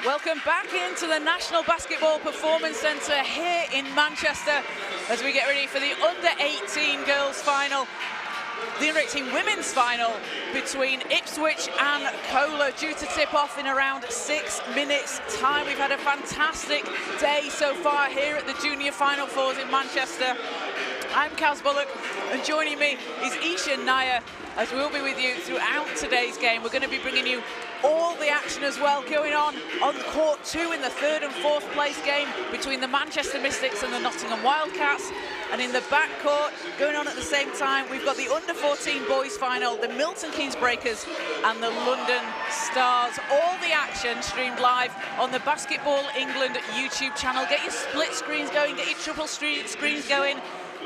Welcome back into the National Basketball Performance Centre here in Manchester as we get ready for the under-18 girls final, the under-18 women's final between Ipswich and CoLA, due to tip off in around 6 minutes time. We've had a fantastic day so far here at the Junior Final Fours in Manchester. I'm Kaz Bullock, and joining me is Isha Nair, as we'll be with you throughout today's game. We're going to be bringing you all the action as well going on court 2 in the 3rd and 4th place game between the Manchester Mystics and the Nottingham Wildcats. And in the backcourt, going on at the same time, we've got the under-14 boys final, the Milton Keynes Breakers and the London Stars. All the action streamed live on the Basketball England YouTube channel. Get your split screens going, get your triple screens going.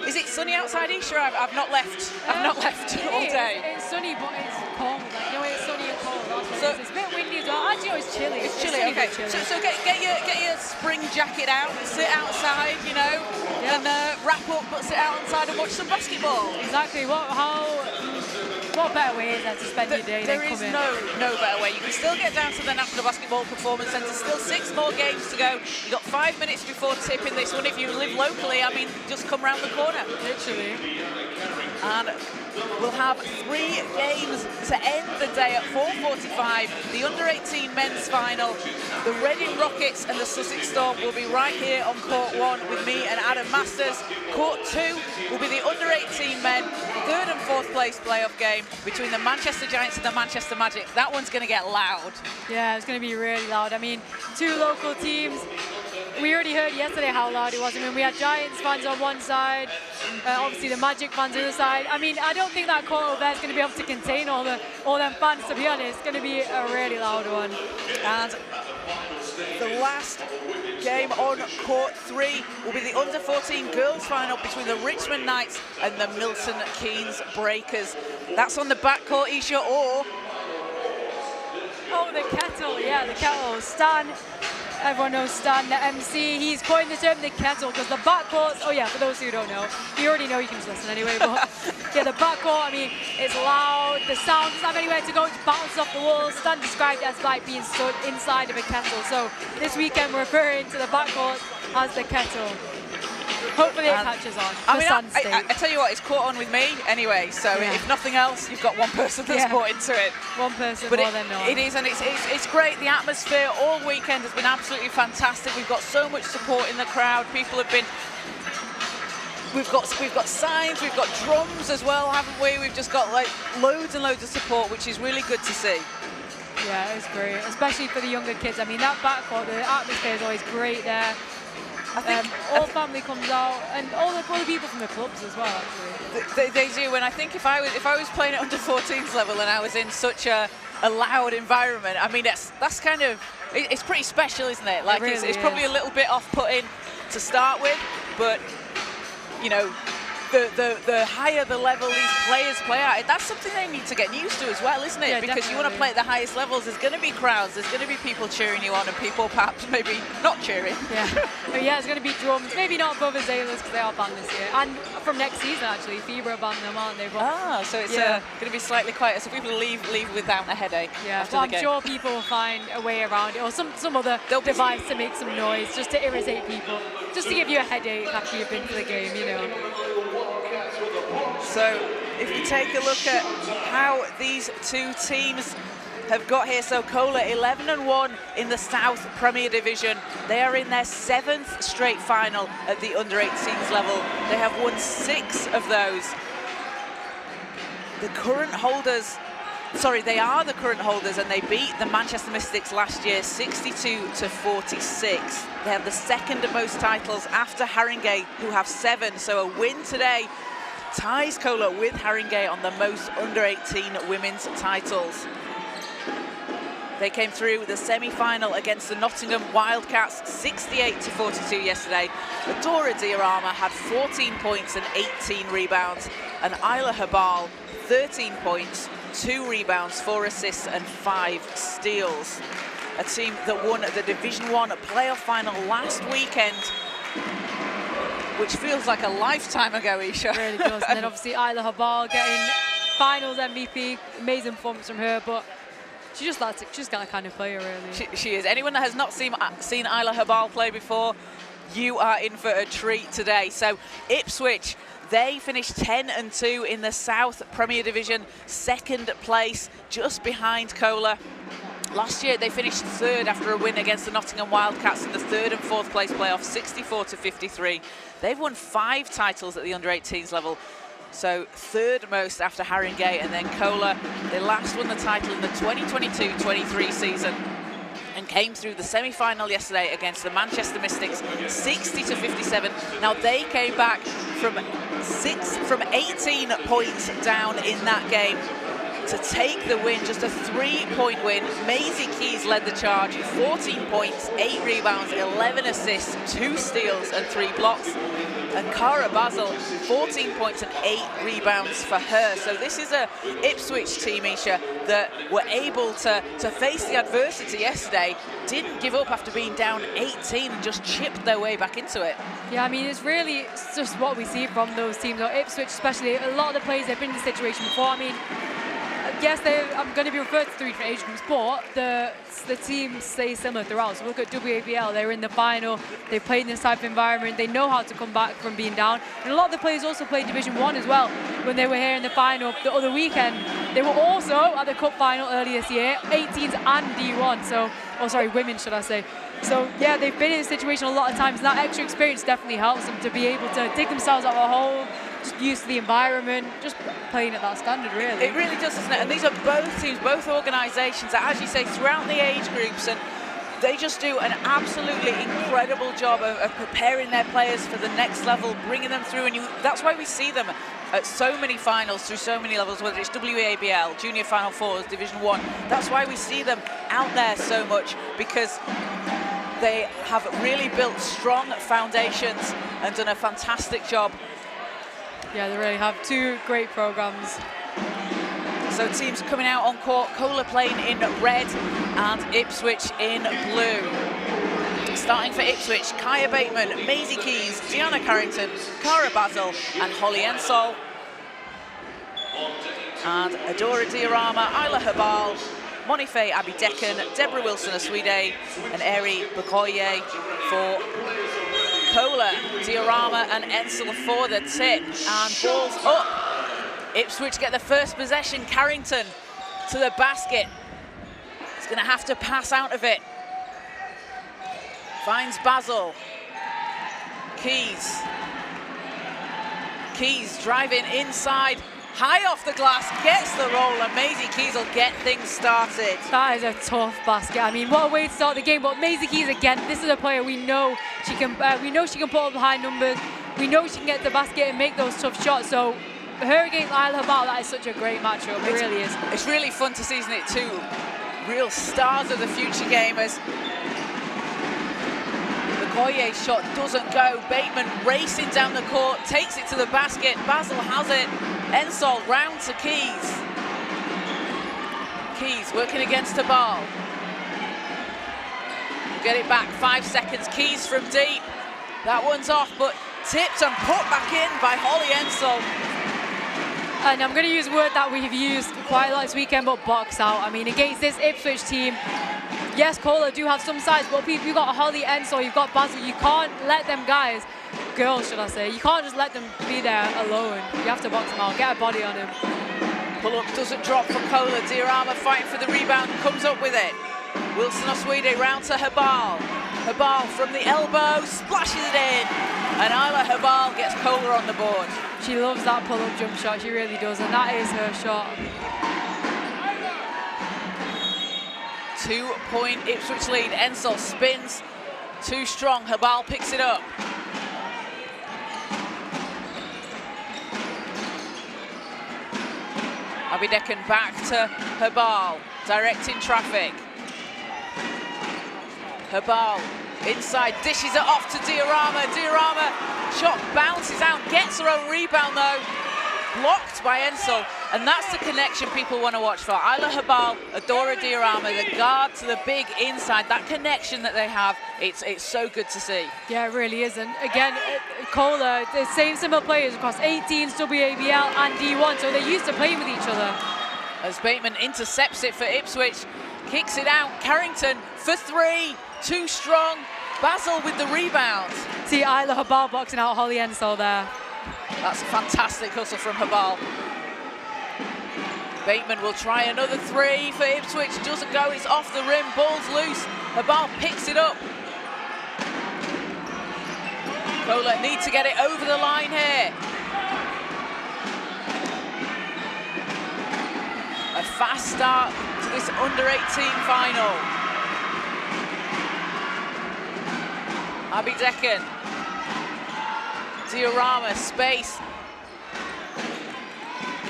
Is it sunny outside, Isha? I've not left. I've not left all day. It's sunny, but it's cold. Like, no, it's sunny and cold. So it's a bit windy as well. Actually, it's chilly. It's chilly. Okay. Chilly. So get your spring jacket out, sit outside, you know, and wrap up, but sit outside and watch some basketball. Exactly. What better way is there to spend your day than There is come in? no better way. You can still get down to the National Basketball Performance Centre. Still 6 more games to go. You've got 5 minutes before tip in this one. If you live locally, I mean, just come round the corner. Literally. And we'll have 3 games to end the day at 4:45. The under-18 men's final. The Reading Rockets and the Sussex Storm will be right here on court 1 with me and Adam Masters. Court 2 will be the under-18 men 3rd and 4th place playoff game between the Manchester Giants and the Manchester Magic. That one's going to get loud. Yeah, it's going to be really loud. I mean, 2 local teams. We already heard yesterday how loud it was. I mean, we had Giants fans on one side, obviously the Magic fans on the other side. I mean, I don't think that court over there is going to be able to contain all them fans, to be honest. It's going to be a really loud one. And the last game on court 3 will be the under-14 girls final between the Richmond Knights and the Milton Keynes Breakers. That's on the backcourt, Isha, or... Oh, the kettle, yeah, the kettle. Stan, everyone knows Stan, the MC, he's coined the term the kettle, because the backcourt, oh yeah, for those who don't know, you already know, you can just listen anyway, but yeah, the backcourt, I mean, it's loud, the sound doesn't have anywhere to go, it bounces off the walls. Stan described it as like being stood inside of a kettle, so this weekend we're referring to the backcourt as the kettle. Hopefully it catches on. I mean, I tell you what, it's caught on with me anyway, so if nothing else, you've got one person that's bought into it. One person but more than not. It is, and it's great. The atmosphere all weekend has been absolutely fantastic. We've got so much support in the crowd. People have been... We've got signs, we've got drums as well, haven't we? We've just got like loads and loads of support, which is really good to see. Yeah, it's great, especially for the younger kids. I mean, that backcourt, the atmosphere is always great there. I think all family comes out, and all the people from the clubs as well. Actually, they do. And I think if I was playing at under-14s level and I was in such a loud environment, I mean that's kind of, it's pretty special, isn't it? Like, it really it's probably a little bit off-putting to start with, but you know, the higher the level these players play at, that's something they need to get used to as well, isn't it? Yeah, because definitely. you want to play at the highest levels, there's going to be crowds, there's going to be people cheering you on, and people perhaps maybe not cheering. Yeah, but yeah, it's going to be drums. Maybe not above Azaleas because they are banned this year, and from next season actually, FIBA are banned them, aren't they? But, so it's going to be slightly quieter, so people leave without a headache. Yeah, after but the game. I'm sure people will find a way around it, or some other device to make some noise, just to irritate people, just to give you a headache after you've been to the game, you know. So if you take a look at how these 2 teams have got here, so CoLA 11-1 in the South Premier Division. They are in their 7th straight final at the under-18s level. They have won 6 of those. The current holders, they are the current holders, and they beat the Manchester Mystics last year 62-46. They have the 2nd most titles after Haringey, who have 7, so a win today ties CoLA with Haringey on the most under-18 women's titles. They came through the semi-final against the Nottingham Wildcats 68-42 yesterday. Adora Diarama had 14 points and 18 rebounds, and Isla Habal 13 points, 2 rebounds, 4 assists and 5 steals. A team that won the Division 1 playoff final last weekend, which feels like a lifetime ago, Isha. It really does. And then obviously Isla Habal getting finals MVP, amazing performance from her. But she's just that kind of player, really. She is. Anyone that has not seen Isla Habal play before, you are in for a treat today. So Ipswich, they finished 10-2 in the South Premier Division, 2nd place, just behind CoLA. Last year they finished 3rd after a win against the Nottingham Wildcats in the 3rd and 4th place playoff, 64-53. They've won 5 titles at the under-18s level, so 3rd most after Haringey, and then CoLA. They last won the title in the 2022-23 season and came through the semi-final yesterday against the Manchester Mystics, 60-57. Now they came back from 18 points down in that game to take the win, just a 3-point win. Maisie Keys led the charge, 14 points, 8 rebounds, 11 assists, 2 steals and 3 blocks. And Cara Basil, 14 points and 8 rebounds for her. So this is a Ipswich team, Isha, that were able to face the adversity yesterday, didn't give up after being down 18 and just chipped their way back into it. Yeah, I mean, it's just what we see from those teams, or Ipswich especially. A lot of the players, they've been in this situation before. I mean, yes, I'm going to be referred to 3 different age groups, but the teams stay similar throughout. So look at WABL, they were in the final, they played in this type of environment, they know how to come back from being down. And a lot of the players also played Division 1 as well. When they were here in the final the other weekend, they were also at the cup final earlier this year, 18s and D1, so, oh sorry, women should I say. So yeah, they've been in this situation a lot of times, and that extra experience definitely helps them to be able to dig themselves out of a hole, just used to the environment, just playing at that standard, really. It really does, doesn't it? And these are both teams, both organisations that, as you say, throughout the age groups, and they just do an absolutely incredible job of preparing their players for the next level, bringing them through, and that's why we see them at so many finals through so many levels, whether it's WABL, Junior Final Fours, Division 1. That's why we see them out there so much, because they have really built strong foundations and done a fantastic job. Yeah, they really have 2 great programs. So teams coming out on court, CoLA playing in red and Ipswich in blue. Starting for Ipswich, Kaya Bateman, Maisie Keys, Gianna Carrington, Cara Basil and Holly Ensol. And Adora Diorama, Isla Habal, Monife Abidekan, Deborah Wilson-Aswide and Eri Bukoye for CoLA. Diorama and Ensel for the tip, and balls up. Ipswich get the first possession. Carrington to the basket. He's going to have to pass out of it. Finds Basil. Keys driving inside. High off the glass, gets the roll, and Maisie Keys will get things started. That is a tough basket. I mean, what a way to start the game. But Maisie Keys, again, this is a player we know she can. We know she can put up high numbers. We know she can get the basket and make those tough shots. So her against Isla Habal, that is such a great matchup. It really is. It's really fun to see, isn't it? 2 real stars of the future gamers. Bukoye's shot doesn't go. Bateman racing down the court, takes it to the basket. Basil has it. Ensol round to Keys. Keys working against Habal. We'll get it back, 5 seconds. Keys from deep. That one's off, but tipped and put back in by Holly Ensol. And I'm going to use a word that we've used quite a lot this weekend, but box out. I mean, against this Ipswich team, yes, CoLA do have some size, but you've got Holly Ensol, you've got Basil. You can't let them guys, girls should I say, you can't just let them be there alone. You have to box them out, get a body on him. Pull-up doesn't drop for CoLA. Diorama fighting for the rebound, comes up with it. Wilson-Aswide round to Habal. Habal from the elbow, splashes it in. And Isla Habal gets CoLA on the board. She loves that pull-up jump shot, she really does, and that is her shot. 2-point Ipswich lead. Ensol spins, too strong. Habal picks it up. Abidekan back to Habal, directing traffic. Habal inside, dishes it off to Diorama. Diorama, shot bounces out, gets her own rebound though. Blocked by Ensol, and that's the connection people want to watch for. Isla Habal, Adora Diorama, the guard to the big inside, that connection that they have, it's so good to see. Yeah, it really is. And again, CoLA, the same similar players across 18s, WABL and D1, so they're used to playing with each other. as Bateman intercepts it for Ipswich, kicks it out. Carrington for 3, too strong. Basil with the rebound. See Isla Habal boxing out Holly Ensol there. That's a fantastic hustle from Habal. Bateman will try another 3 for Ipswich. Doesn't go, it's off the rim, ball's loose. Habal picks it up. CoLA need to get it over the line here. A fast start to this under-18 final. Abby Decken. Diorama, space.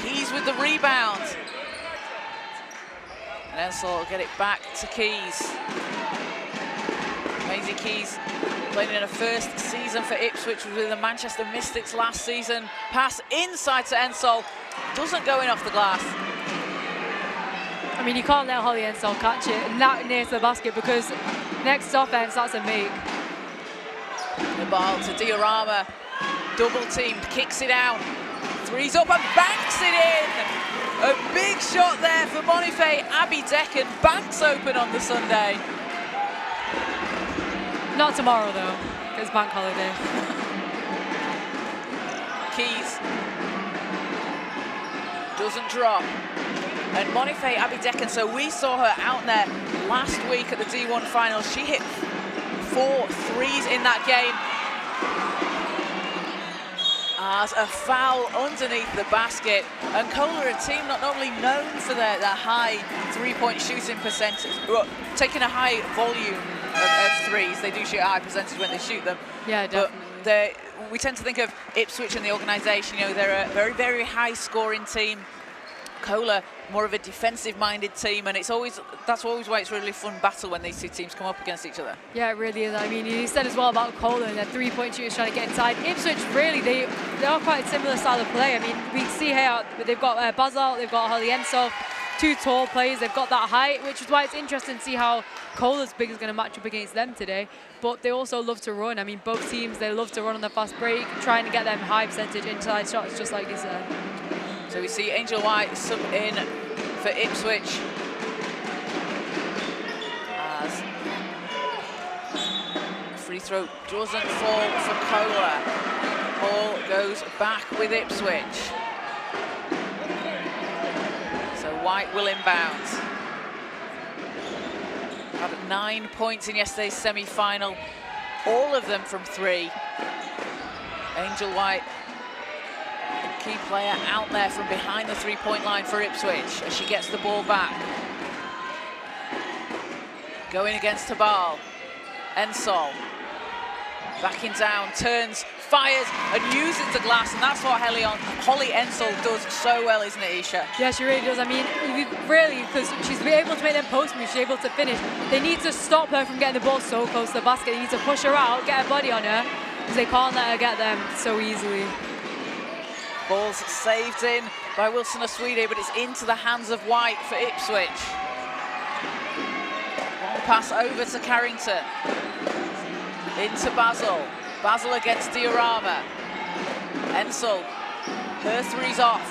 Keys with the rebound. And Ensol will get it back to Keys. Maisie Keys playing in her first season for Ipswich with the Manchester Mystics last season. Pass inside to Ensol. Doesn't go in off the glass. I mean, you can't let Holly Ensol catch it that near to the basket because next offense, that's a make. The ball to Diorama. Double teamed, kicks it out. 3's up and banks it in. A big shot there for Monife. Abby Decken banks open on the Sunday. Not tomorrow though, it's bank holiday. Keys doesn't drop. And Monife Abby Decken, so we saw her out there last week at the D1 final. She hit 4 threes in that game. As a foul underneath the basket. And CoLA are a team not only known for their high three-point shooting percentage, well, taking a high volume of threes. They do shoot a high percentage when they shoot them. Yeah, definitely. But we tend to think of Ipswich and the organisation, you know, they're a very, very high-scoring team. CoLA, more of a defensive-minded team, and that's always why it's a really fun battle when these two teams come up against each other. Yeah, it really is. I mean, you said as well about CoLA and their three-point shooters trying to get inside. Ipswich, really, they are quite a similar style of play. I mean, we see here they've got Basil, they've got Holly Ensol, 2 tall players. They've got that height, which is why it's interesting to see how CoLA's big is going to match up against them today. But they also love to run. I mean, both teams, they love to run on the fast break, trying to get them high percentage inside shots, just like you said. So we see Angel White sub in for Ipswich. As free throw doesn't fall for CoLA. Ball goes back with Ipswich. So White will inbound. Had 9 points in yesterday's semi-final, all of them from 3. Angel White, key player out there from behind the three-point line for Ipswich as she gets the ball back. Going against Habal. Ensol. Backing down, turns, fires, and uses the glass, and that's what Holly Ensol does so well, isn't it, Isha? Yeah, she really does. I mean, really, because she's able to make them post moves, she's able to finish. They need to stop her from getting the ball so close to the basket. They need to push her out, get her body on her, because they can't let her get them so easily. Ball's saved in by Wilson Oswede, but it's into the hands of White for Ipswich. Long pass over to Carrington. Into Basil. Basil against Diorama. Ensol, her three's off.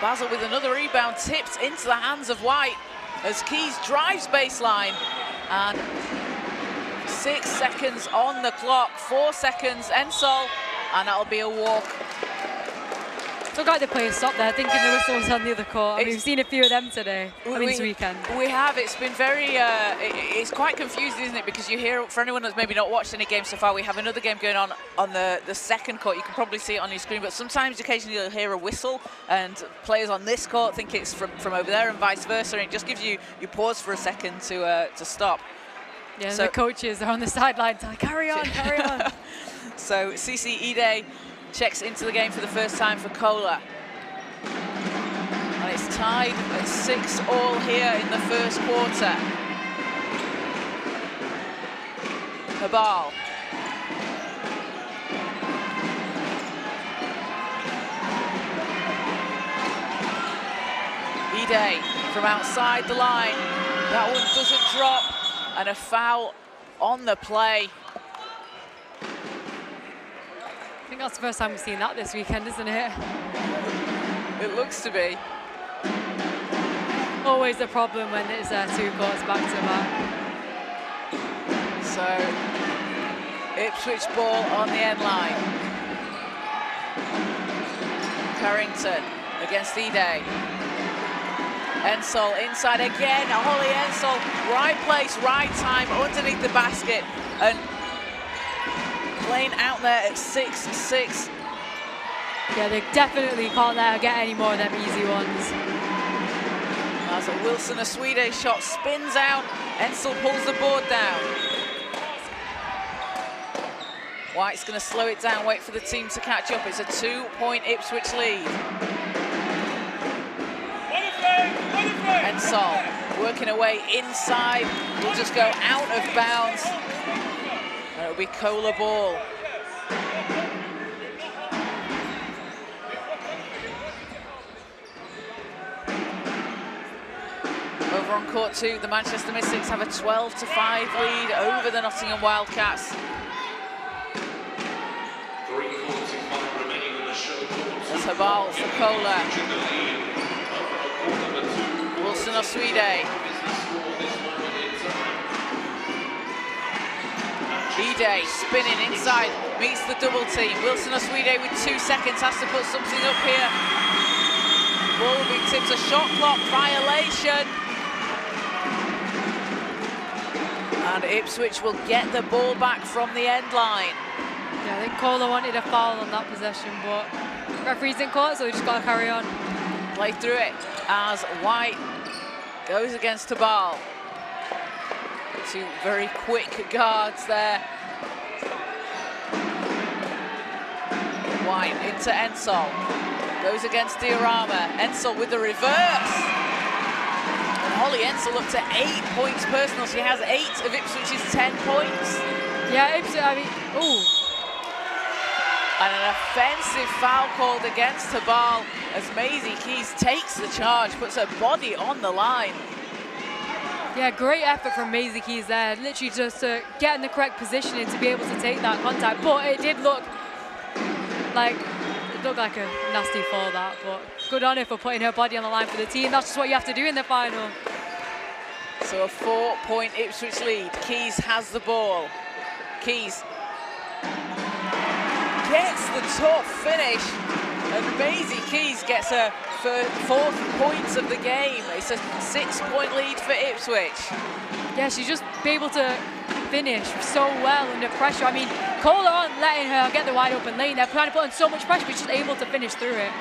Basil with another rebound, tipped into the hands of White as Keys drives baseline. And 6 seconds on the clock, 4 seconds, Ensol, and that'll be a walk. Look like the players stopped there, thinking the whistle was on the other court. I mean, we've seen a few of them today, this weekend. We have. It's been very, it's quite confusing, isn't it? Because you hear, for anyone that's maybe not watched any games so far, we have another game going on the second court. You can probably see it on your screen, but sometimes occasionally you'll hear a whistle and players on this court think it's from over there and vice versa, and it just gives you pause for a second to stop. Yeah, so the coaches are on the sideline telling, carry on, carry on. So Cece Ide checks into the game for the first time for CoLA. And it's tied at 6-all here in the first quarter. Habal. Ide from outside the line. That one doesn't drop. And a foul on the play. I think that's the first time we've seen that this weekend, isn't it? It looks to be. always the problem when it's 2 courts back to back. So Ipswich ball on the end line. Carrington against Ide. Ensol inside again. Holly Ensol, right place, right time, underneath the basket, and playing out there at 6-6. Yeah, they definitely can't let her get any more of them easy ones. As a Wilson, a Swedish shot, spins out. Ensol pulls the board down. White's going to slow it down, wait for the team to catch up. It's a 2-point Ipswich lead. Ensol working away inside, will just go out of bounds. And it'll be CoLA ball. Over on court 2, the Manchester Mystics have a 12-5 lead over the Nottingham Wildcats. 3:45 remaining in the show. There's Habal for CoLA. Wilson Oswide. Ide spinning inside, meets the double team. Wilson Oswide with 2 seconds, has to put something up here. Ball will be tipped, a shot clock violation. And Ipswich will get the ball back from the end line. Yeah, I think CoLA wanted a foul on that possession, but referees didn't call it, so we just got to carry on. Play through it as White goes against Habal. 2 very quick guards there. White into Ensol. Goes against Diorama. Ensol with the reverse. And Holly Ensol up to 8 points personal. She has 8 of Ipswich's 10 points. Yeah, Ipswich, I mean, ooh. And an offensive foul called against Habal as Maisie Keys takes the charge, puts her body on the line. Yeah, great effort from Maisie Keys there, literally just to get in the correct positioning to be able to take that contact. But it did look like a nasty fall, that, but good on her for putting her body on the line for the team. That's just what you have to do in the final. So a 4-point Ipswich lead. Keys has the ball. Keys gets the tough finish, and Maisie Keys gets her 4th points of the game. It's a 6-point lead for Ipswich. Yeah, she's just be able to finish so well under pressure. I mean, CoLA aren't letting her get the wide open lane. They're trying to put on so much pressure, but she's able to finish through it.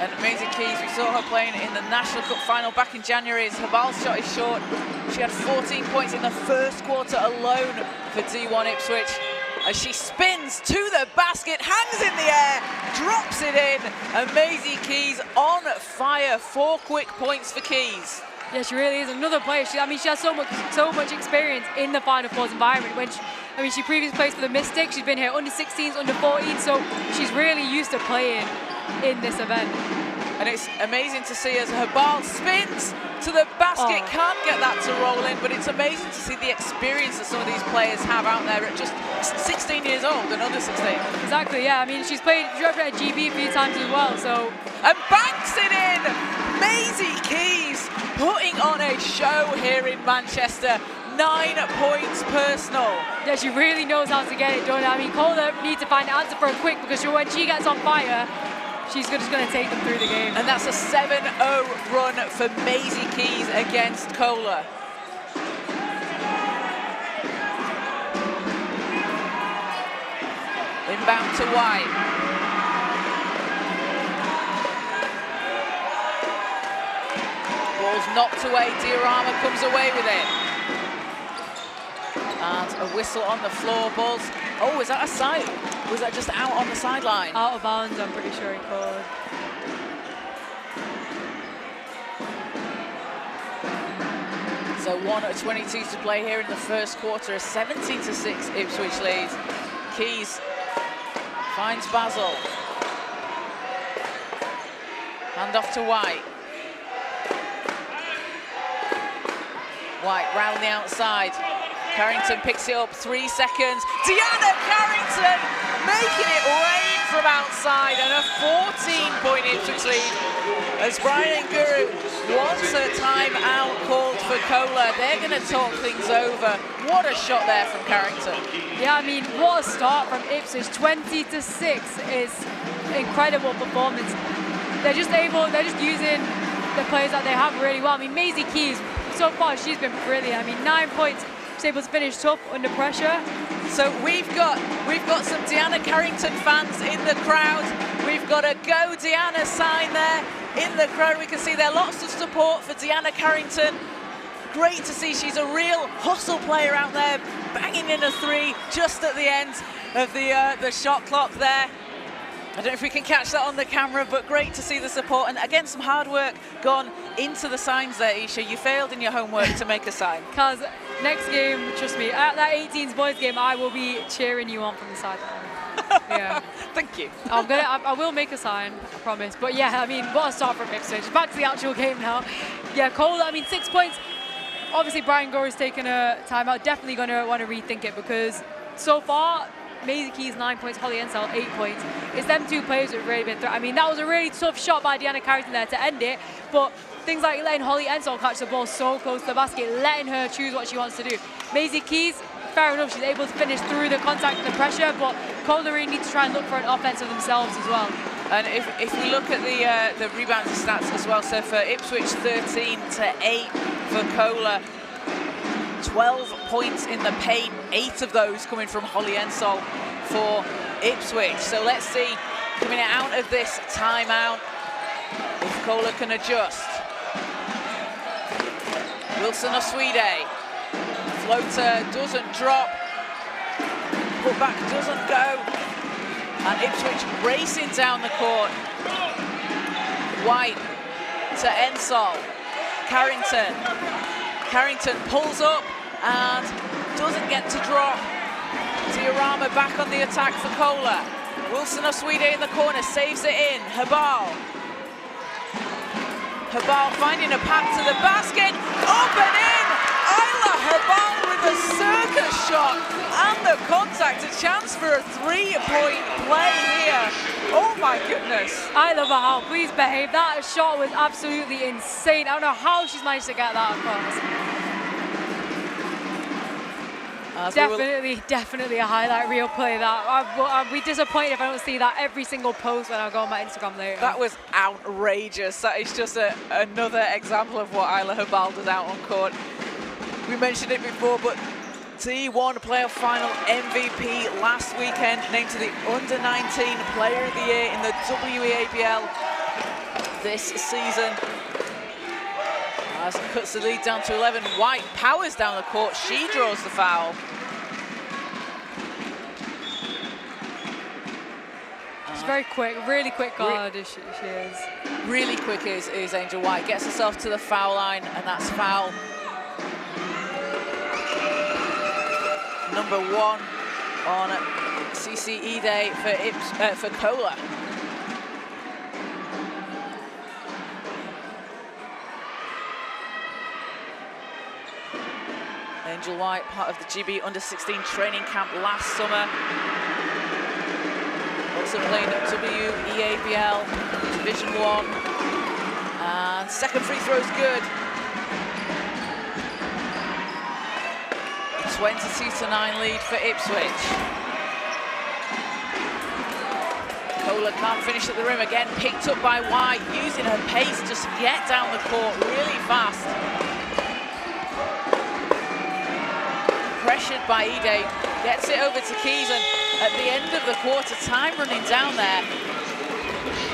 And Maisie Keys, we saw her playing in the National Cup final back in January. As Habal's shot is short. She had 14 points in the first quarter alone for D1 Ipswich. As she spins to the basket, hangs in the air, drops it in, and Maisie Keys on fire. 4 quick points for Keys. Yeah, she really is another player. She has so much experience in the Final Fours environment. She previously played for the Mystics. She's been here under 16s, under 14s, so she's really used to playing in this event. And it's amazing to see as Habal spins to the basket, can't get that to roll in, but it's amazing to see the experience that some of these players have out there at just 16 years old and under 16. Exactly, yeah. I mean, she's represented GB a few times as well, so. And banks it in! Maisie Keys putting on a show here in Manchester. 9 points personal. Yeah, she really knows how to get it done. I mean, CoLA needs to find an answer for her quick, because when she gets on fire, she's just going to take them through the game. And that's a 7-0 run for Maisie Keys against CoLA. Inbound to White. Ball's knocked away. Diorama comes away with it. And a whistle on the floor. Ball's, oh, is that a side? Was that just out on the sideline? Out of bounds, I'm pretty sure he called. So 1:22 to play here in the first quarter. A 17-6 Ipswich lead. Keys finds Basil. Hand off to White. White round the outside. Carrington picks it up, 3 seconds. Deanna Carrington making it rain from outside and a 14-point Ipswich lead as Brian Guru wants a timeout called for CoLA. They're going to talk things over. What a shot there from Carrington. Yeah, I mean, what a start from Ipswich. 20-6 is incredible performance. They're just using the players that they have really well. I mean, Maisie Keys, so far she's been brilliant. I mean, 9 points. She's able to finish tough under pressure. So we've got some Deanna Carrington fans in the crowd. We've got a Go Deanna sign there in the crowd. We can see there lots of support for Deanna Carrington. Great to see she's a real hustle player out there, banging in a three just at the end of the shot clock there. I don't know if we can catch that on the camera, but great to see the support. And again, some hard work gone into the signs there, Isha. You failed in your homework to make a sign. Because next game, trust me, at that 18s boys game, I will be cheering you on from the sideline. Yeah. Thank you. I will make a sign, I promise. But yeah, I mean, what a start from Ipswich. Back to the actual game now. Yeah, CoLA, I mean, 6 points. Obviously, Brian Gore's taken a timeout. Definitely going to want to rethink it because so far, Maisie Keys 9 points, Holly Ensel 8 points. It's them two players who have really been threat. I mean, that was a really tough shot by Deanna Carrington there to end it, but things like letting Holly Ensel catch the ball so close to the basket, letting her choose what she wants to do. Maisie Keys, fair enough, she's able to finish through the contact and the pressure, but CoLA really need to try and look for an offense of themselves as well. And if we look at the rebounding stats as well, so for Ipswich 13-8 for CoLA, 12 points in the paint, 8 of those coming from Holly Ensel for Ipswich. So let's see, coming out of this timeout, if CoLA can adjust. Wilson Oswede, floater doesn't drop, putback doesn't go, and Ipswich racing down the court. White to Ensel, Carrington pulls up and doesn't get to drop. Diorama back on the attack for CoLA. Wilson Oswede in the corner, saves it in. Habal finding a path to the basket, up and in! Isla Habal with a circus shot and the contact, a chance for a 3-point play here. Oh my goodness. Isla Habal, please behave. That shot was absolutely insane. I don't know how she's managed to get that across. Definitely a highlight reel play. That I'll be disappointed if I don't see that every single post when I go on my Instagram later. That was outrageous. That is just another example of what Isla Habal does out on court. We mentioned it before, but T1 playoff final MVP last weekend, named to the Under-19 Player of the Year in the WEABL this season. As it cuts the lead down to 11, White powers down the court, she draws the foul. She's very quick, really quick guard, she is. Really quick is Angel White, gets herself to the foul line, and that's foul number 1 on CCE day for CoLA. Angel White, part of the GB Under-16 training camp last summer. Also playing at WEABL Division 1. And second free throw is good. 22-9 lead for Ipswich. CoLA can't finish at the rim again, picked up by White, using her pace just to get down the court really fast. Pressured by Ide, gets it over to Keys, and at the end of the quarter, time running down there.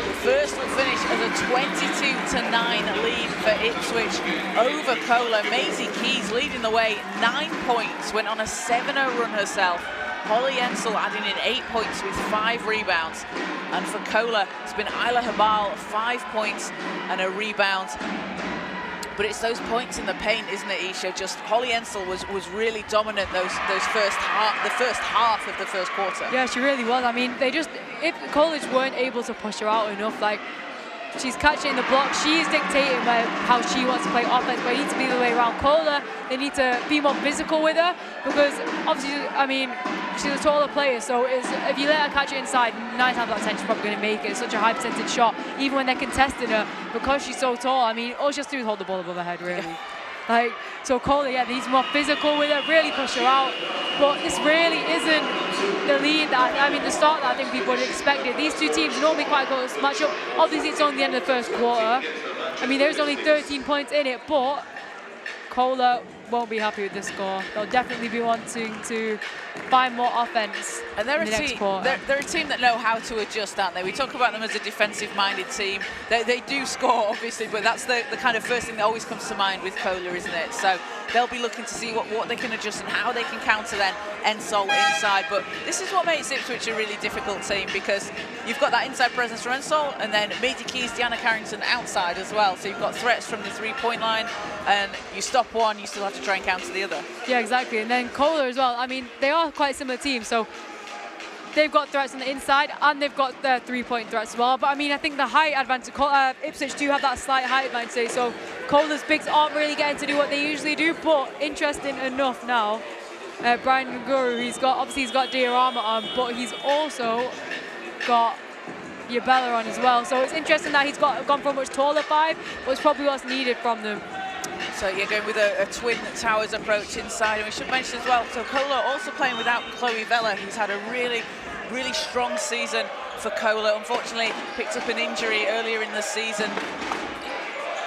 The first will finish as a 22-9 lead for Ipswich over CoLA. Maisie Keys leading the way, 9 points, went on a 7-0 run herself. Holly Ensel adding in 8 points with 5 rebounds. And for CoLA, it's been Isla Habal, 5 points and a rebound. But it's those points in the paint, isn't it, Isha? Just Holly Ensel was really dominant the first half of the first quarter. Yeah, she really was. I mean, if college weren't able to push her out enough, like she's catching in the block. She's dictating how she wants to play offense, but it needs to be the way around. CoLA, they need to be more physical with her because obviously, I mean, she's a taller player, so if you let her catch it inside, 9 times out of 10 she's probably going to make it. It's such a high percentage shot, even when they're contesting her, because she's so tall. I mean, all she has to do is hold the ball above her head, really. Like, so CoLA, yeah, needs more physical with her, really push her out. But this really isn't the lead the start that I think people would have expected. These two teams normally quite close matchup. Obviously, it's only the end of the first quarter. I mean, there's only 13 points in it, but CoLA won't be happy with the score. They'll definitely be wanting to find more offense in the next quarter. They're a team that know how to adjust, aren't they? We talk about them as a defensive-minded team. They do score, obviously, but that's the kind of first thing that always comes to mind with CoLA, isn't it? So they'll be looking to see what they can adjust and how they can counter then Ensol inside. But this is what makes Ipswich a really difficult team, because you've got that inside presence from Ensol, and then Maisie Keys, Deanna Carrington outside as well. So you've got threats from the three-point line, and you stop one, you still have to try and counter the other. Yeah, exactly. And then CoLA as well. I mean, they are quite similar teams, so they've got threats on the inside and they've got their three-point threats as well. But I mean, I think the height advantage, Ipswich do have that slight height advantage, so CoLA's bigs aren't really getting to do what they usually do. But interesting enough now, Brian Guru, he's got diorama on, but he's also got Yabella on as well. So it's interesting that he's gone for a much taller 5, but it's probably what's needed from them. So you're going with a twin towers approach inside, and we should mention as well, so CoLA also playing without Chloe Vella, who's had a really strong season for CoLA. Unfortunately, picked up an injury earlier in the season,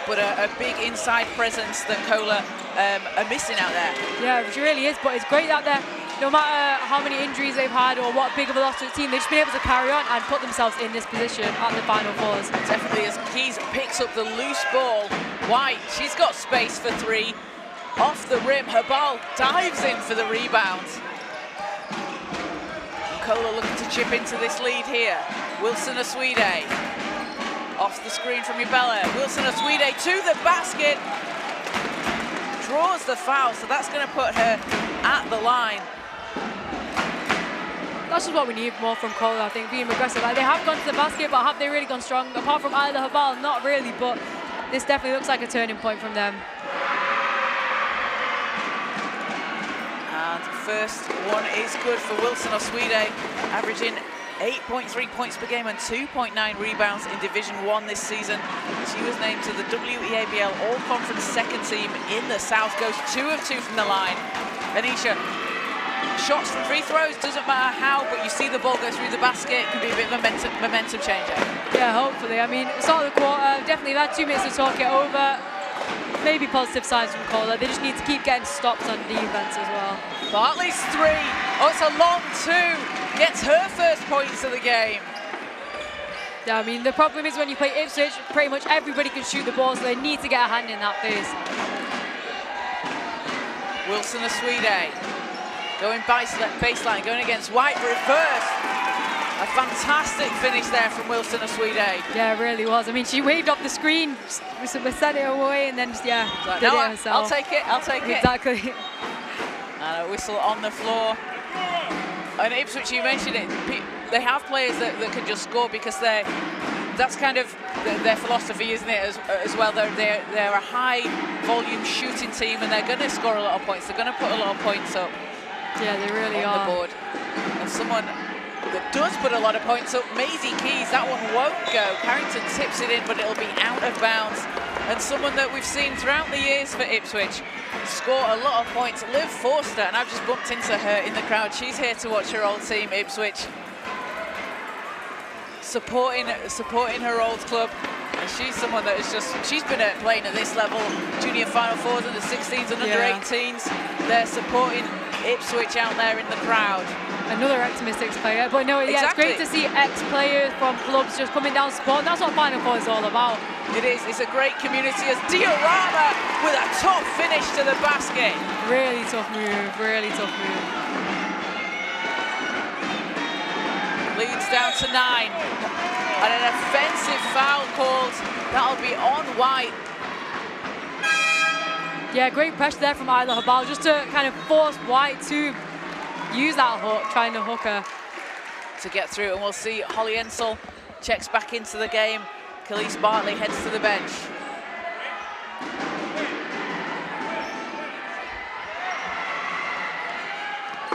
but a big inside presence that CoLA are missing out there. Yeah, it really is, but it's great that they're, no matter how many injuries they've had or what big of a loss to the team, they've just been able to carry on and put themselves in this position at the Final Fours. Definitely, as Keys picks up the loose ball. White, she's got space for 3. Off the rim, Habal dives in for the rebound. CoLA looking to chip into this lead here. Wilson Aswide. Off the screen from Yabella. Wilson Aswide to the basket. Draws the foul, so that's going to put her at the line. That's just what we need more from CoLA, I think, being aggressive. Like, they have gone to the basket, but have they really gone strong? Apart from Isla Habal, not really, but this definitely looks like a turning point from them. And first one is good for Wilson Aswide, averaging 8.3 points per game and 2.9 rebounds in Division 1 this season. She was named to the WEABL All-Conference second team in the South, goes 2 of 2 from the line. Anisha, shots from free throws, doesn't matter how, but you see the ball go through the basket, can be a bit of a momentum changer. Yeah, hopefully. I mean, start of the quarter, definitely had 2 minutes to talk it over. Maybe positive signs from CoLA. They just need to keep getting stops on defense as well. Bartley's 3. Oh, it's a long 2. Gets her first points of the game. Yeah, I mean, the problem is when you play Ipswich, pretty much everybody can shoot the ball, so they need to get a hand in that phase. Wilson Aswide going baseline, going against White for it first. A fantastic finish there from Wilson Aswide. Yeah, it really was. I mean, she waved off the screen, sent it away, and then just, yeah, like, did no, it herself. I'll take it, I'll take it. Exactly. And a whistle on the floor. And Ipswich, you mentioned it, they have players that can just score because that's kind of their philosophy, isn't it, as well. They're a high volume shooting team, and they're going to score a lot of points. They're going to put a lot of points up. Yeah, they really on are. The board. And someone that does put a lot of points up, Maisie Keys, that one won't go. Carrington tips it in, but it'll be out of bounds. And someone that we've seen throughout the years for Ipswich score a lot of points, Liv Forster, and I've just bumped into her in the crowd. She's here to watch her old team, Ipswich, supporting her old club. And she's someone that is she's been playing at this level, junior Final Fours, under 16s and under 18s. They're supporting Ipswich out there in the crowd. Another ex-Mystics player, but no, yeah, exactly. It's great to see ex-players from clubs just coming down to support. That's what Final Four is all about. It is. It's a great community as diorama with a top finish to the basket. Really tough move, really tough move. Leads down to 9. And an offensive foul called. That'll be on White. Yeah, great pressure there from Isla Habal just to kind of force White to use that hook, trying to hook her. To get through, and we'll see Holly Ensol checks back into the game. Khalees Bartley heads to the bench.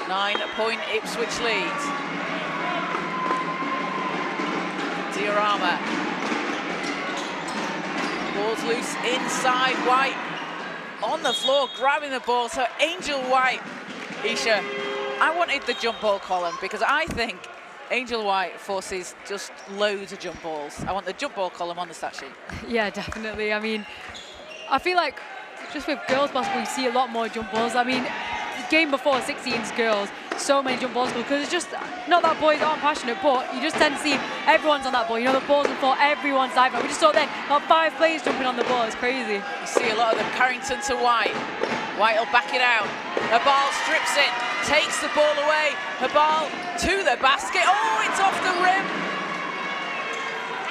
Nine-point Ipswich lead. Diorama. Ball's loose inside. White on the floor, grabbing the ball. So Angel White, Isha, I wanted the jump ball column because I think Angel White forces just loads of jump balls. I want the jump ball column on the stat sheet. Yeah, definitely. I mean, I feel like just with girls basketball, you see a lot more jump balls. I mean, the game before 16s girls, so many jump balls because it's just not that boys aren't passionate, but you just tend to see everyone's on that ball. You know, the ball's on the floor, everyone's diving. We just saw then about 5 players jumping on the ball. It's crazy. You see a lot of them. Carrington to White. White will back it out. Habal strips it, takes the ball away. Habal to the basket. Oh, it's off the rim.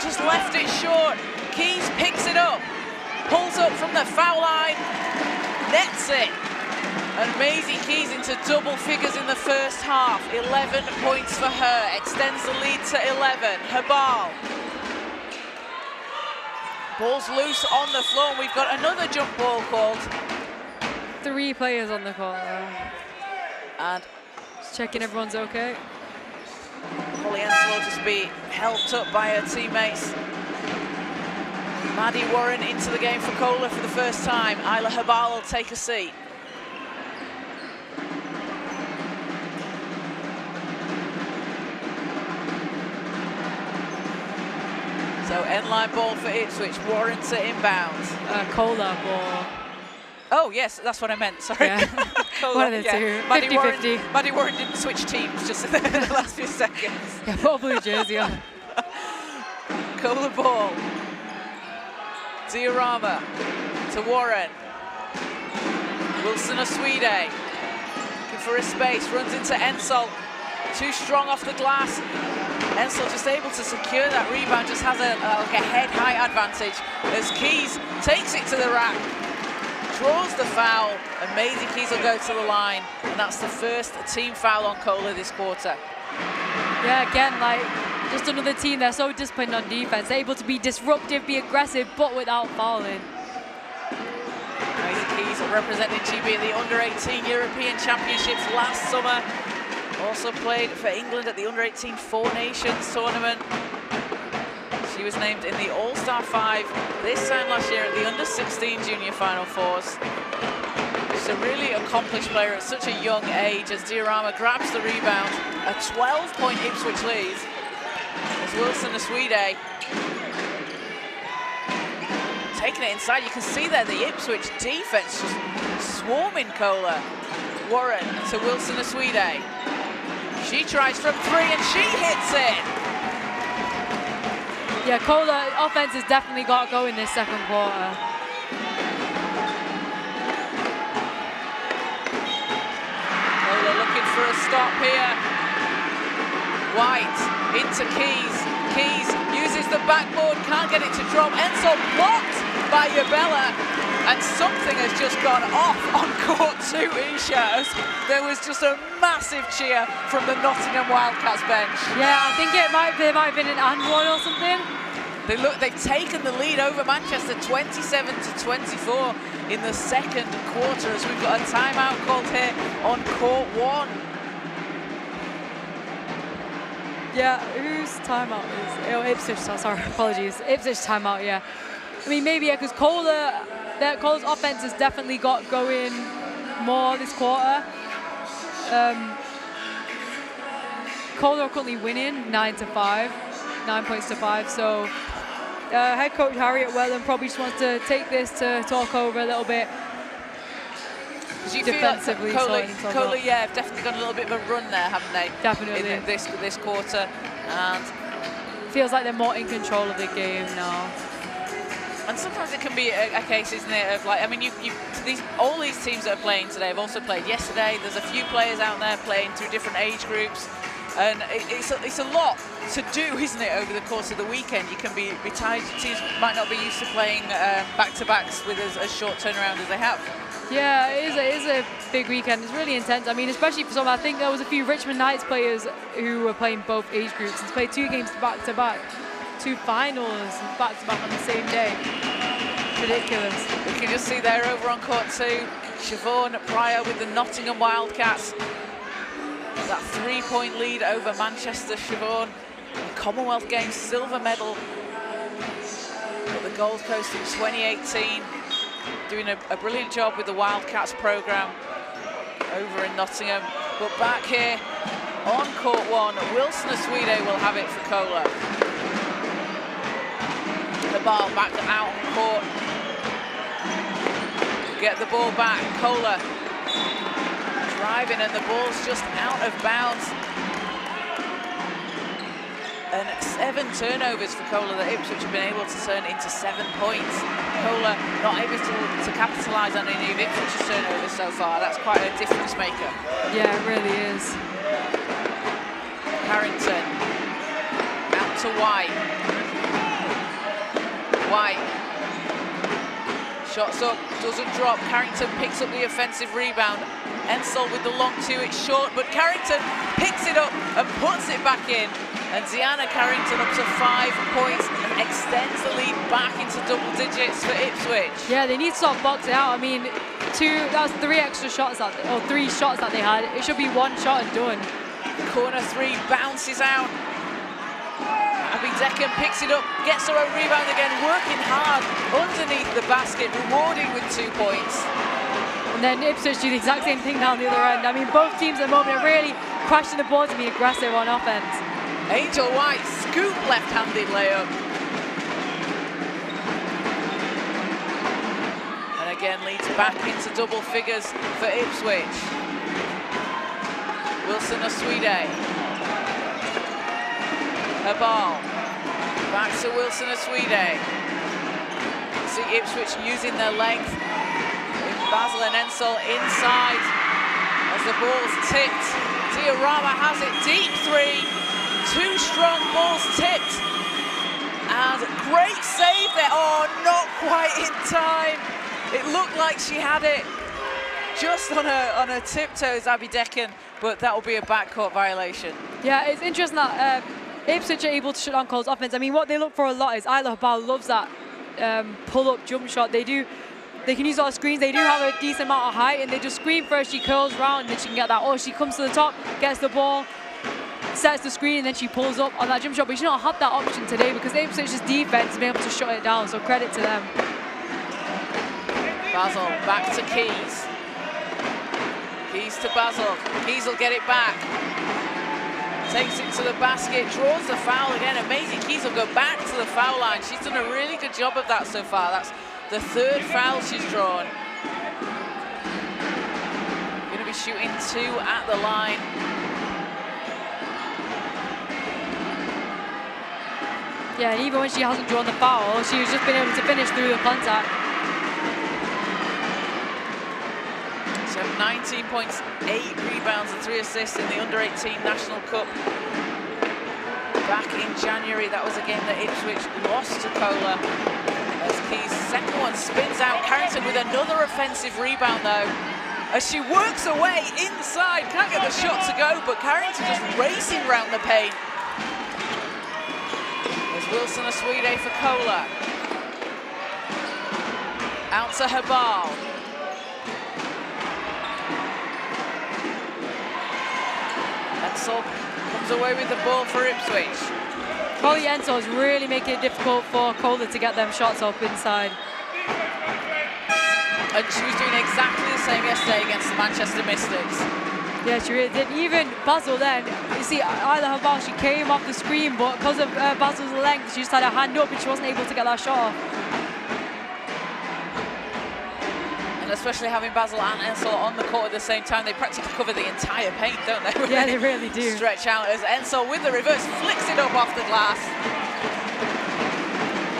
Just left it short. Keys picks it up, pulls up from the foul line, nets it. And Maisie Keys into double figures in the first half. 11 points for her, extends the lead to 11. Habal. Ball's loose on the floor, and we've got another jump ball called. 3 players on the court. And just checking everyone's okay. Holly Ensel will just be helped up by her teammates. Maddie Warren into the game for CoLA for the first time. Isla Habal will take a seat. So end-line ball for Ipswich. Warren to inbound. CoLA ball. Oh, yes, that's what I meant, sorry. Yeah. One of the two. 50-50. Maddie Warren didn't switch teams just in the last few seconds. Yeah, probably jersey on. CoLA ball. Diorama to Warren. Wilson Oswede. Looking for a space, runs into Ensel. Too strong off the glass. Ensel just able to secure that rebound, just has like a head-high advantage as Keys takes it to the rack. Draws the foul, and Maisie Keys will go to the line, and that's the first team foul on CoLA this quarter. Yeah, again, like, just another team, they're so disciplined on defense, they're able to be disruptive, be aggressive, but without fouling. Maisie Keys representing GB at the Under-18 European Championships last summer. Also played for England at the Under-18 Four Nations tournament. She was named in the All-Star 5 this time last year at the Under-16 Junior Final Fours. She's a really accomplished player at such a young age as Diorama grabs the rebound. A 12-point Ipswich lead as Wilson Oswede taking it inside. You can see there the Ipswich defense just swarming CoLA. Warren to Wilson Oswede. She tries from 3 and she hits it. Yeah, CoLA offense has definitely got to go in this second quarter. CoLA looking for a stop here. White into Keys. Keys uses the backboard, can't get it to drop. Ensel blocked by Yabella, and something has just gone off on court 2, Isha. There was just a massive cheer from the Nottingham Wildcats bench. Yeah, I think there might have been an and one or something. They've taken the lead over Manchester 27-24 in the second quarter as we've got a timeout called here on court 1. Yeah, whose timeout is? Oh, Ipswich, sorry, apologies. Ipswich timeout, yeah. I mean, maybe, yeah, because CoLA's offense has definitely got going more this quarter. CoLA are currently winning 9-5, 9 points to 5. So head coach Harriet Welland probably just wants to take this to talk over a little bit. Do you defensively, feel like CoLA, yeah, have definitely got a little bit of a run there, haven't they? Definitely. In this quarter, and feels like they're more in control of the game now. And sometimes it can be a case, isn't it, of like, I mean, all these teams that are playing today have also played yesterday. There's a few players out there playing through different age groups, and it's a lot to do, isn't it, over the course of the weekend? You can be tired. Teams might not be used to playing back-to-backs with as short turnaround as they have. Yeah, it is a big weekend. It's really intense. I mean, especially for some, I think there was a few Richmond Knights players who were playing both age groups and played 2 games back-to-back. 2 finals back to back on the same day. Ridiculous. We can just see there over on court 2, Siobhan Pryor with the Nottingham Wildcats. That 3-point lead over Manchester. Siobhan, Commonwealth Games silver medal at the Gold Coast in 2018. Doing a brilliant job with the Wildcats programme over in Nottingham. But back here on court 1, Wilson Aswide will have it for CoLA. The ball back out on court. Get the ball back, CoLA driving, and the ball's just out of bounds. And 7 turnovers for CoLA that Ipswich have been able to turn into 7 points. CoLA not able to capitalise on any of Ipswich's turnovers so far. That's quite a difference maker. Yeah, it really is. Harrington out to White. White shots up, doesn't drop. Carrington picks up the offensive rebound. Ensel with the long 2, it's short, but Carrington picks it up and puts it back in. And Deanna Carrington up to 5 points and extends the lead back into double digits for Ipswich. Yeah, they need to start boxing out. I mean, that was 3 extra shots, or 3 shots that they had. It should be 1 shot and done. Corner 3 bounces out. Abby Deccan picks it up, gets her own rebound again, working hard underneath the basket, rewarding with 2 points. And then Ipswich do the exact same thing down the other end. I mean, both teams at the moment are really crashing the boards and being aggressive on offense. Angel White, scoop left-handed layup. And again leads back into double figures for Ipswich. Wilson Aswide. Her ball. Back to Wilson Aswide. See Ipswich using their length. Basil and Ensel inside as the ball's tipped. Diorama has it, deep 3. 2 strong balls tipped. And great save there. Oh, not quite in time. It looked like she had it just on her tiptoes, Abby Deccan, but that will be a backcourt violation. Yeah, it's interesting that Ipswich are able to shut down CoLA's offense. I mean, what they look for a lot is Isla Habal loves that pull-up jump shot. They can use a lot of screens. They do have a decent amount of height, and they just screen first. She curls round, and she can get that. Or she comes to the top, gets the ball, sets the screen, and then she pulls up on that jump shot. But she's not had that option today because Ipswich's defense has been able to shut it down. So credit to them. Basil back to Keys. Keys to Basil. Keys will get it back. Takes it to the basket, draws the foul again. Amazing. Keys will go back to the foul line. She's done a really good job of that so far. That's the 3rd foul she's drawn. Going to be shooting 2 at the line. Yeah, and even when she hasn't drawn the foul, she's just been able to finish through the contact. So 19 points, 8 rebounds and 3 assists in the Under-18 National Cup. Back in January, that was a game that Ipswich lost to CoLA. As Keys' second one spins out. Carrington with another offensive rebound though. As she works away inside, can't get the shot to go, but Carrington just racing round the paint. There's Wilson Aswide for CoLA. Out to Habal. Ensel comes away with the ball for Ipswich. Probably Ensel is really making it difficult for CoLA to get them shots up inside. And she was doing exactly the same yesterday against the Manchester Mystics. Yeah, she really did. Even Basil then, you see, Isla Habal, she came off the screen, but because of Basil's length, she just had her hand up and she wasn't able to get that shot off. And especially having Basil and Ensel on the court at the same time, they practically cover the entire paint, don't they? Yeah, they really do. Stretch out as Ensel with the reverse flicks it up off the glass.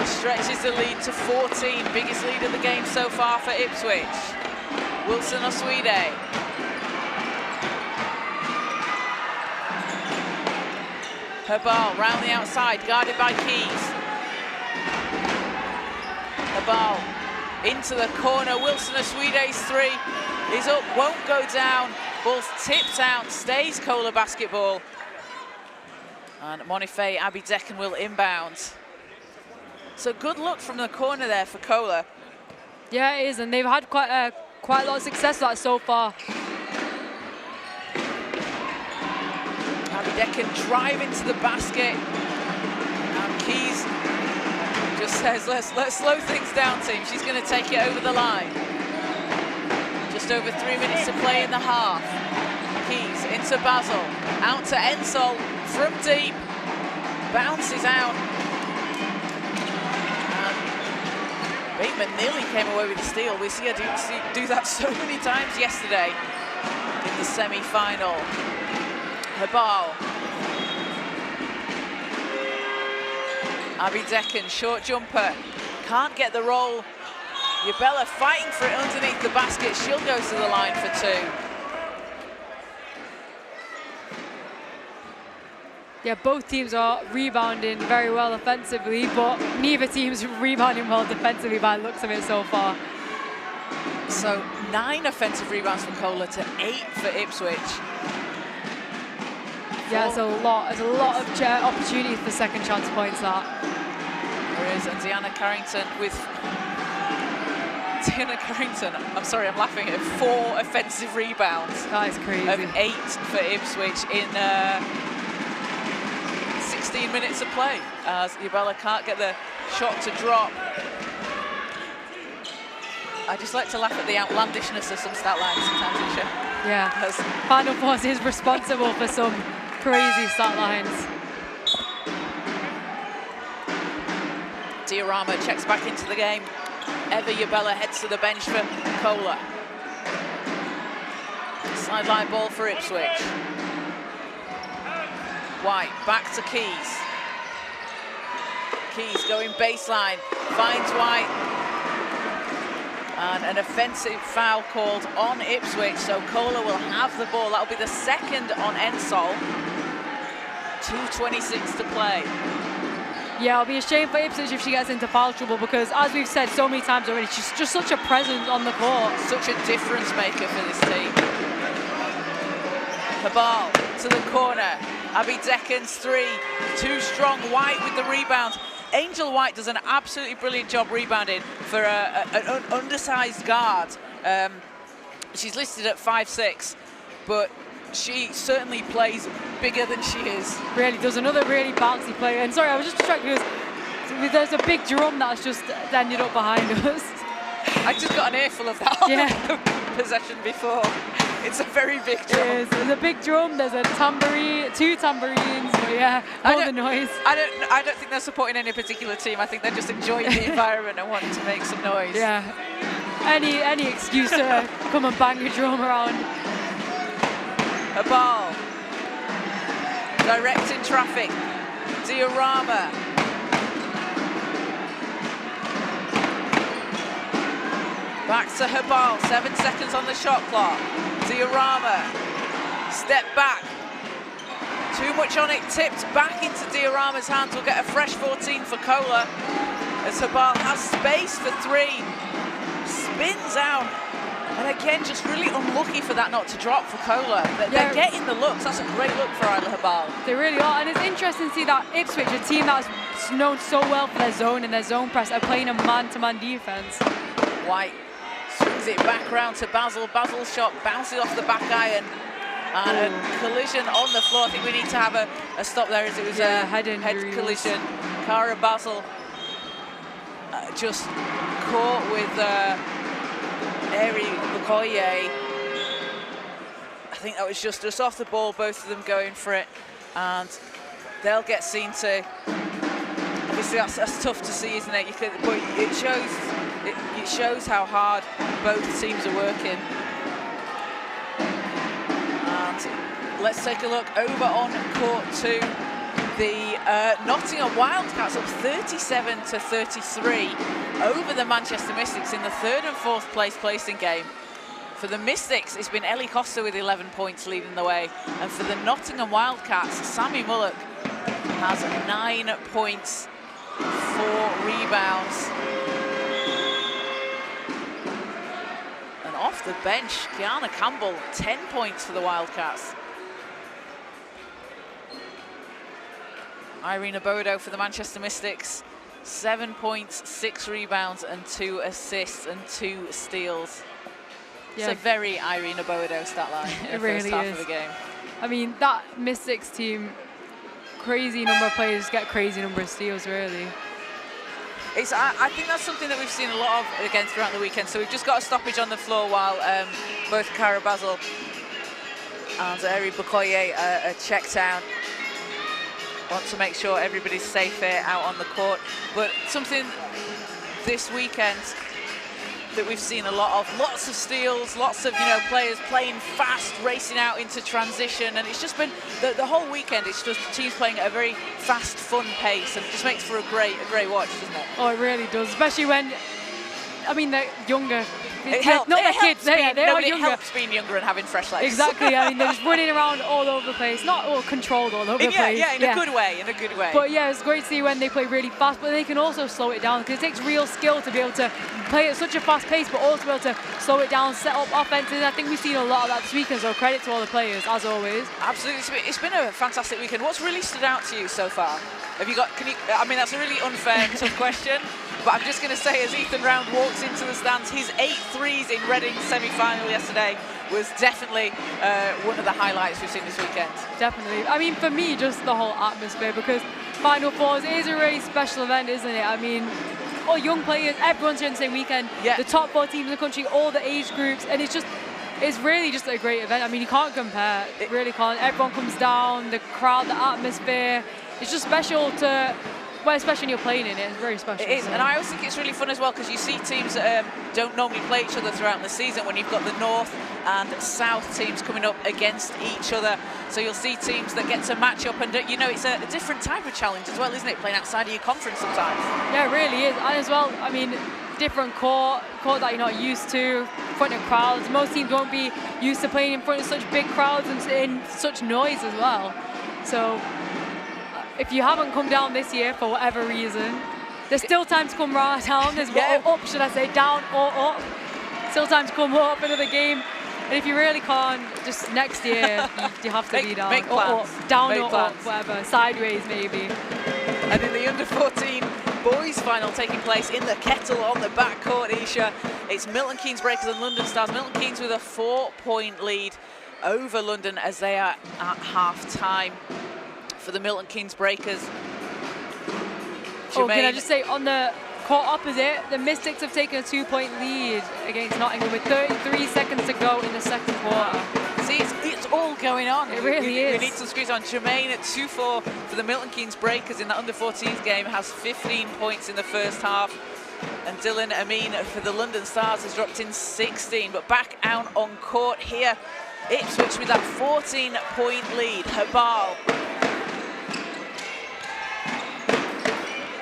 Stretches the lead to 14, biggest lead of the game so far for Ipswich. Wilson Aswide. Her ball round the outside, guarded by Keys. Her ball into the corner. Wilson Aswide's 3 is up, won't go down. Ball's tipped out, stays CoLA basketball. And Monife Abby Deccan will inbound. So good luck from the corner there for CoLA. Yeah, it is, and they've had quite a lot of success with that so far. Abby Decken drive into the basket. And Keys just says, let's slow things down, team. She's going to take it over the line. Just over 3 minutes to play in the half. Keys into Basil, out to Ensol from deep. Bounces out. Bateman nearly came away with the steal. We see her do that so many times yesterday in the semi-final. Habal. Abby Decken, short jumper. Can't get the roll. Yabella fighting for it underneath the basket. She'll go to the line for 2. Yeah, both teams are rebounding very well offensively, but neither team's rebounding well defensively by the looks of it so far. So 9 offensive rebounds for CoLA to 8 for Ipswich. Yeah, it's a lot. There's a lot of opportunities for second chance points. That there is, and Deanna Carrington with I'm sorry, I'm laughing at 4 offensive rebounds. That is crazy. Of 8 for Ipswich in 16 minutes of play, as Yabella can't get the shot to drop. I just like to laugh at the outlandishness of some stat lines sometimes in show. Yeah, Final Force is responsible for some crazy stat lines. Diorama checks back into the game. Eva Yabella heads to the bench for CoLA. Sideline ball for Ipswich. White back to Keys. Keys going baseline, finds White. And an offensive foul called on Ipswich, so CoLA will have the ball. That'll be the second on Ensol. 2:26 to play. Yeah, it'll be a shame for Ipswich if she gets into foul trouble, because as we've said so many times already, she's just such a presence on the court. Such a difference maker for this team. Habal to the corner. Abby Decken's 3, too strong. White with the rebound. Angel White does an absolutely brilliant job rebounding for an undersized guard. She's listed at 5'6", but she certainly plays bigger than she is. Really does. Another really bouncy play. And sorry, I was just distracted because there's a big drum that's just ended up behind us. I just got an earful of that on the possession before. It's a very big drum. It is. There's a big drum, there's a tambourine, 2 tambourines, but yeah, all the noise. I don't think they're supporting any particular team. I think they're just enjoying the environment and wanting to make some noise. Yeah. Any excuse to come and bang your drum around. A ball. Directing traffic. Diorama. Back to Habal, 7 seconds on the shot clock. Diorama, step back. Too much on it, tipped back into Diorama's hands. We'll get a fresh 14 for CoLA. As Habal has space for 3. Spins out. And again, just really unlucky for that not to drop for CoLA. They're getting the looks. That's a great look for Isla Habal. They really are. And it's interesting to see that Ipswich, a team that's known so well for their zone and their zone press, are playing a man-to-man defense. White swings it back round to Basil. Basil's shot bounces off the back iron. And a collision on the floor. I think we need to have a stop there, as it was a head collision. Cara Basil just caught with Eri Lukoye. I think that was just off the ball, both of them going for it. And they'll get seen to... Obviously, that's tough to see, isn't it? But it shows how hard both teams are working. And let's take a look over on court 2. The Nottingham Wildcats up 37-33 over the Manchester Mystics in the 3rd and 4th place placing game. For the Mystics, it's been Ellie Costa with 11 points leading the way. And for the Nottingham Wildcats, Sammy Mullock has 9 points, 4 rebounds. And off the bench, Kiana Campbell, 10 points for the Wildcats. Irina Bodo for the Manchester Mystics 7 points, 6 rebounds, and 2 assists and 2 steals. Yeah. It's a very Irene Abodo stat line in the first half of the game. I mean, that Mystics team, crazy number of players get crazy number of steals, really. I think that's something that we've seen a lot of again throughout the weekend. So we've just got a stoppage on the floor while both Cara Basil and Eri Bukoye are checked down. Want to make sure everybody's safe here out on the court. But something this weekend that we've seen a lot of, lots of steals, lots of players playing fast, racing out into transition, and it's just been the whole weekend. It's just teams playing at a very fast, fun pace, and it just makes for a great watch, doesn't it? Oh, it really does, especially when, I mean, they're younger. It helps. Not It the kids. They are younger. It helps being younger and having fresh legs. Exactly. I mean, they're just running around all over the place, not all controlled all over the place. Yeah, in a good way. In a good way. But yeah, it's great to see when they play really fast, but they can also slow it down because it takes real skill to be able to play at such a fast pace, but also be able to slow it down, set up offenses. I think we've seen a lot of that this weekend. So credit to all the players, as always. Absolutely, it's been a fantastic weekend. What's really stood out to you so far? Have you got? I mean, that's a really unfair, tough question. But I'm just going to say, as Ethan Round walks into the stands, his 8 threes in Reading's semi-final yesterday was definitely one of the highlights we've seen this weekend. Definitely. I mean, for me, just the whole atmosphere, because Final Fours is a really special event, isn't it? I mean, all young players, everyone's here on the same weekend. Yeah. The top 4 teams in the country, all the age groups, and it's really just a great event. I mean, you can't compare. It really can't. Everyone comes down, the crowd, the atmosphere. It's just special to... Well, especially when you're playing in it, it's very special. It is, and I also think it's really fun as well because you see teams that don't normally play each other throughout the season when you've got the North and South teams coming up against each other. So you'll see teams that get to match up, and it's a different type of challenge as well, isn't it? Playing outside of your conference sometimes. Yeah, it really is, and as well, I mean, different court that you're not used to, in front of crowds. Most teams won't be used to playing in front of such big crowds and in such noise as well. So. If you haven't come down this year for whatever reason, there's still time to come right down. There's up, should I say, down or up. Still time to come up another game. And if you really can't, just next year you have to be down. Make plans. Up, down or up, whatever, sideways maybe. And in the under-14 boys final taking place in the Kettle on the backcourt, Isha, it's Milton Keynes Breakers and London Stars. Milton Keynes with a 4-point lead over London as they are at half-time. For the Milton Keynes Breakers. Oh, can I just say, on the court opposite, the Mystics have taken a 2-point lead against Nottingham with 33 seconds to go in the second quarter. See, it's all going on. It really is. We need some squeeze on. Jermaine at 2-4 for the Milton Keynes Breakers in that under-14s game has 15 points in the first half. And Dylan Amin for the London Stars has dropped in 16. But back out on court here, Ipswich with that 14-point lead. Habal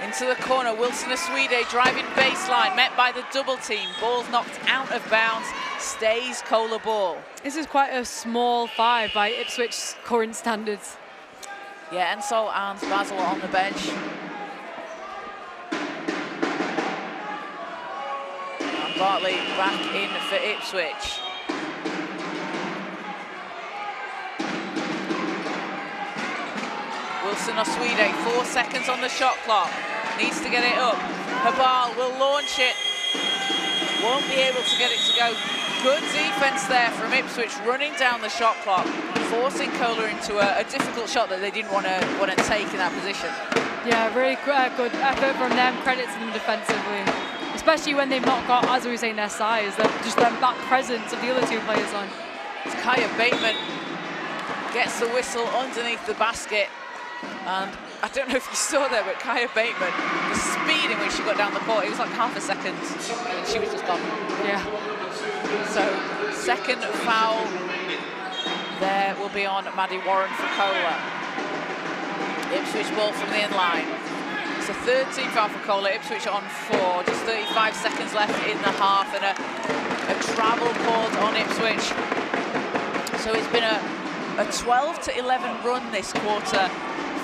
into the corner, Wilson Aswide driving baseline, met by the double team. Ball's knocked out of bounds, stays CoLA ball. This is quite a small 5 by Ipswich's current standards. Yeah, Ensol and Basil on the bench. And Bartley back in for Ipswich. Wilson Aswide, 4 seconds on the shot clock. Needs to get it up. Habal will launch it. Won't be able to get it to go. Good defense there from Ipswich, running down the shot clock, forcing CoLA into a difficult shot that they didn't want to take in that position. Yeah, really good effort from them. Credit to them defensively, especially when they've not got, as we were saying, their size. Just their back presence of the other 2 players on. It's Kaya Bateman gets the whistle underneath the basket. And I don't know if you saw there, but Kaya Bateman, the speed in which she got down the court, it was like half a second, and she was just gone. Yeah. So, second foul there will be on Maddie Warren for CoLA. Ipswich ball from the in-line. It's a 3rd team foul for CoLA, Ipswich on 4, just 35 seconds left in the half, and a travel called on Ipswich. So it's been a 12-11 run this quarter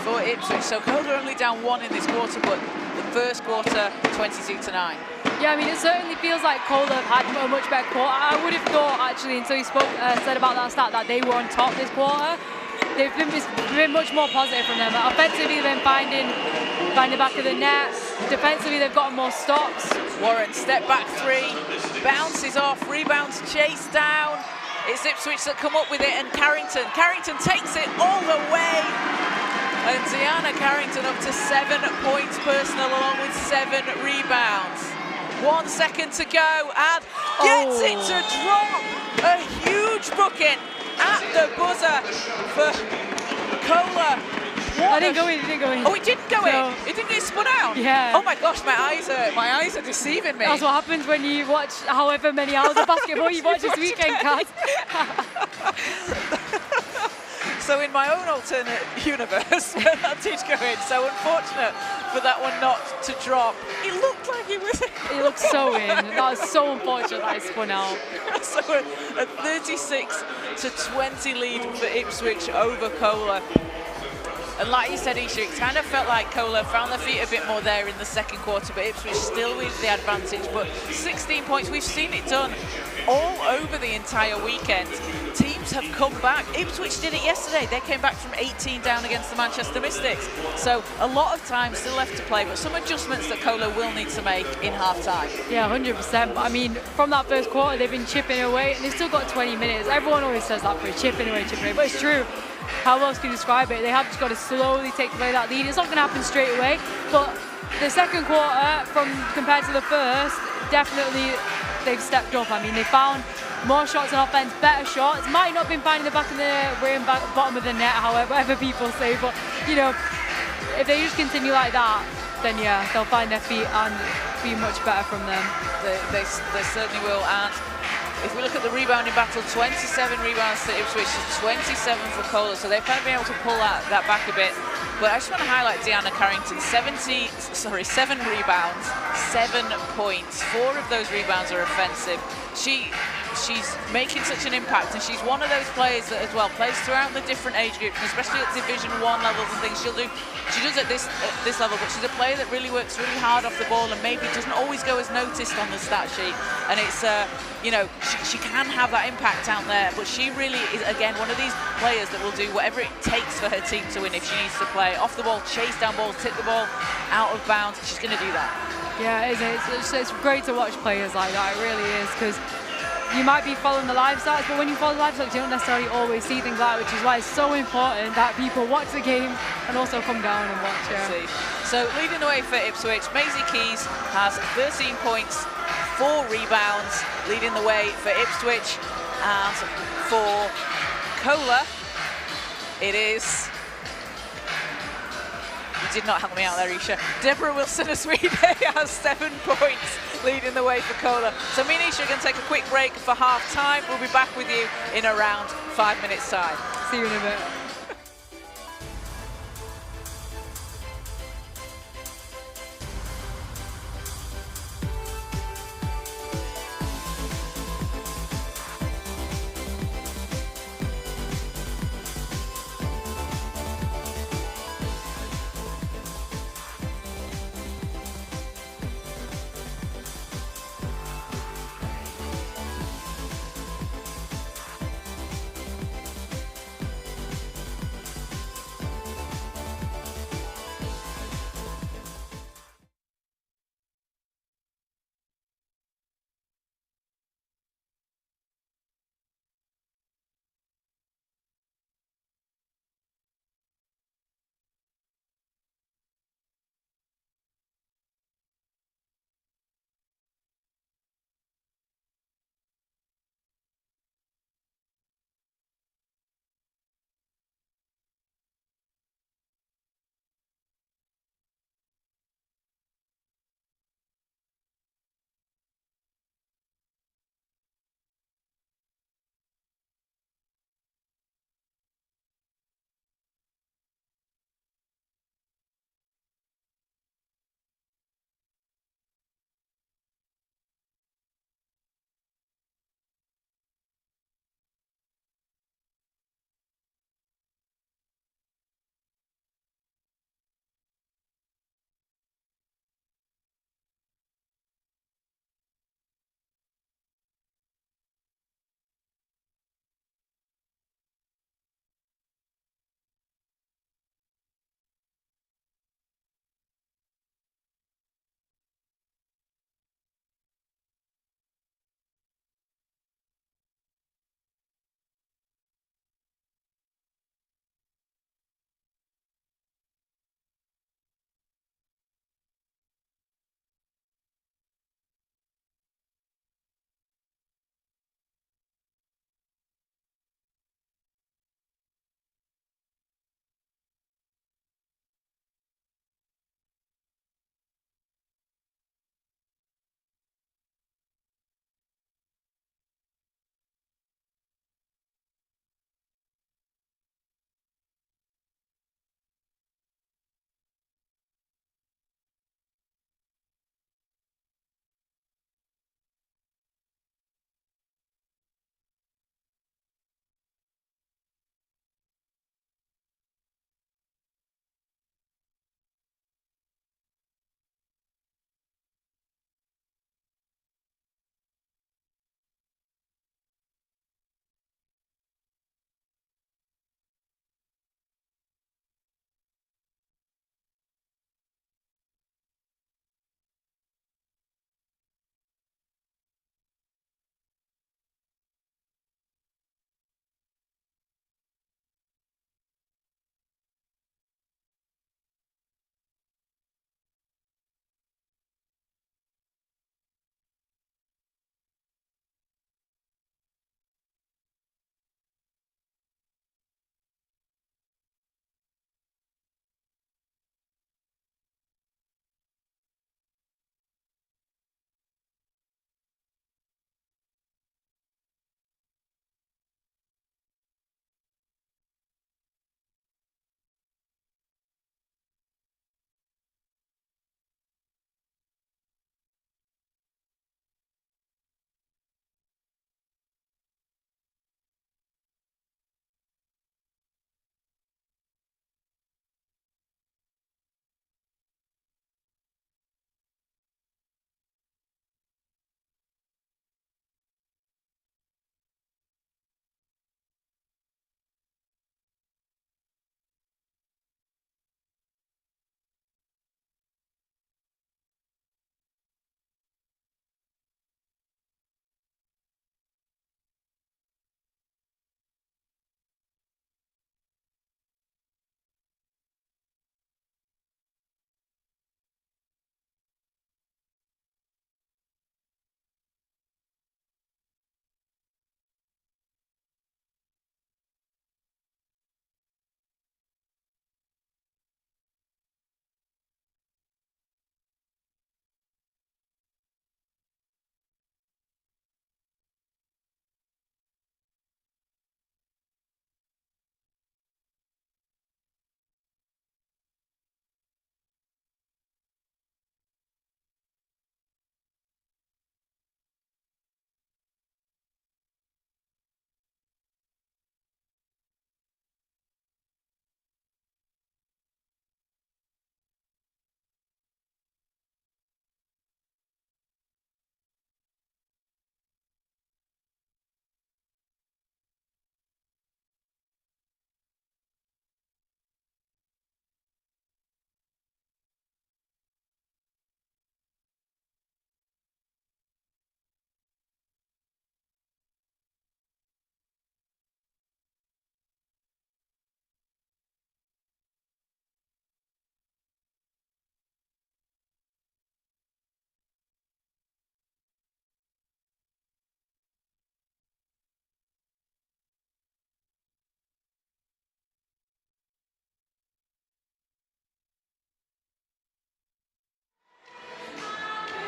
for Ipswich. So CoLA only down 1 in this quarter, but the first quarter 22-9. Yeah, I mean, it certainly feels like CoLA have had a much better quarter. I would have thought, actually, until you said about that stat, that they were on top this quarter. it's been much more positive from them. Offensively, they've been finding the back of the net. Defensively, they've gotten more stops. Warren, step back three, bounces off, rebounds chased down. It's Ipswich that come up with it, and Carrington takes it all the way. And Deanna Carrington up to 7 points personal, along with 7 rebounds. 1 second to go, and gets it to drop. A huge bucket at the buzzer for CoLA. I didn't go in, it didn't go in. Oh, it didn't go in? It didn't get spun out? Yeah. Oh my gosh, my eyes are deceiving me. That's what happens when you watch however many hours of basketball you watch this weekend, Kaz. So in my own alternate universe, that did go in. So unfortunate for that one not to drop. It looked like it was. It looked so in. That was so unfortunate that it spun out. So a 36-20 lead for Ipswich over CoLA. And like you said, Isha, it kind of felt like CoLA found their feet a bit more there in the second quarter, but Ipswich still with the advantage. But 16 points, we've seen it done all over the entire weekend. Teams have come back. Ipswich did it yesterday. They came back from 18 down against the Manchester Mystics. So a lot of time still left to play, but some adjustments that CoLA will need to make in half-time. Yeah, 100%. I mean, from that first quarter, they've been chipping away, and they've still got 20 minutes. Everyone always says that for chipping away, but it's true. How else can you describe it? They have just got to slowly take away that lead. It's not going to happen straight away, but the second quarter, compared to the first, definitely they've stepped up. I mean, they found more shots on offense, better shots. Might not have been finding the back of the bottom of the net, however people say, but you know, if they just continue like that, then yeah, they'll find their feet and be much better from them. They certainly will. And if we look at the rebounding battle, 27 rebounds to Ipswich, 27 for CoLA, so they've kind of been able to pull that back a bit. But I just want to highlight Deanna Carrington, 7 rebounds, 7 points. 4 of those rebounds are offensive. She's making such an impact, and she's one of those players that as well plays throughout the different age groups, and especially at Division 1 levels and things. She does at this level, but she's a player that really works really hard off the ball and maybe doesn't always go as noticed on the stat sheet. And it's you know, she can have that impact out there, but she really is again one of these players that will do whatever it takes for her team to win. If she needs to play off the ball, chase down balls, tip the ball out of bounds, she's going to do that. Yeah, it's great to watch players like that. It really is, because you might be following the live stats, but when you follow the live stats, you don't necessarily always see things like that, which is why it's so important that people watch the game and also come down and watch. Yeah. So leading the way for Ipswich, Maisie Keys has 13 points, 4 rebounds, leading the way for Ipswich. And for CoLA, it is... You did not help me out there, Isha. Deborah Wilson-Aswede has 7 points, leading the way for CoLA. So me and Isha are going to take a quick break for half-time. We'll be back with you in around 5 minutes' time. See you in a bit.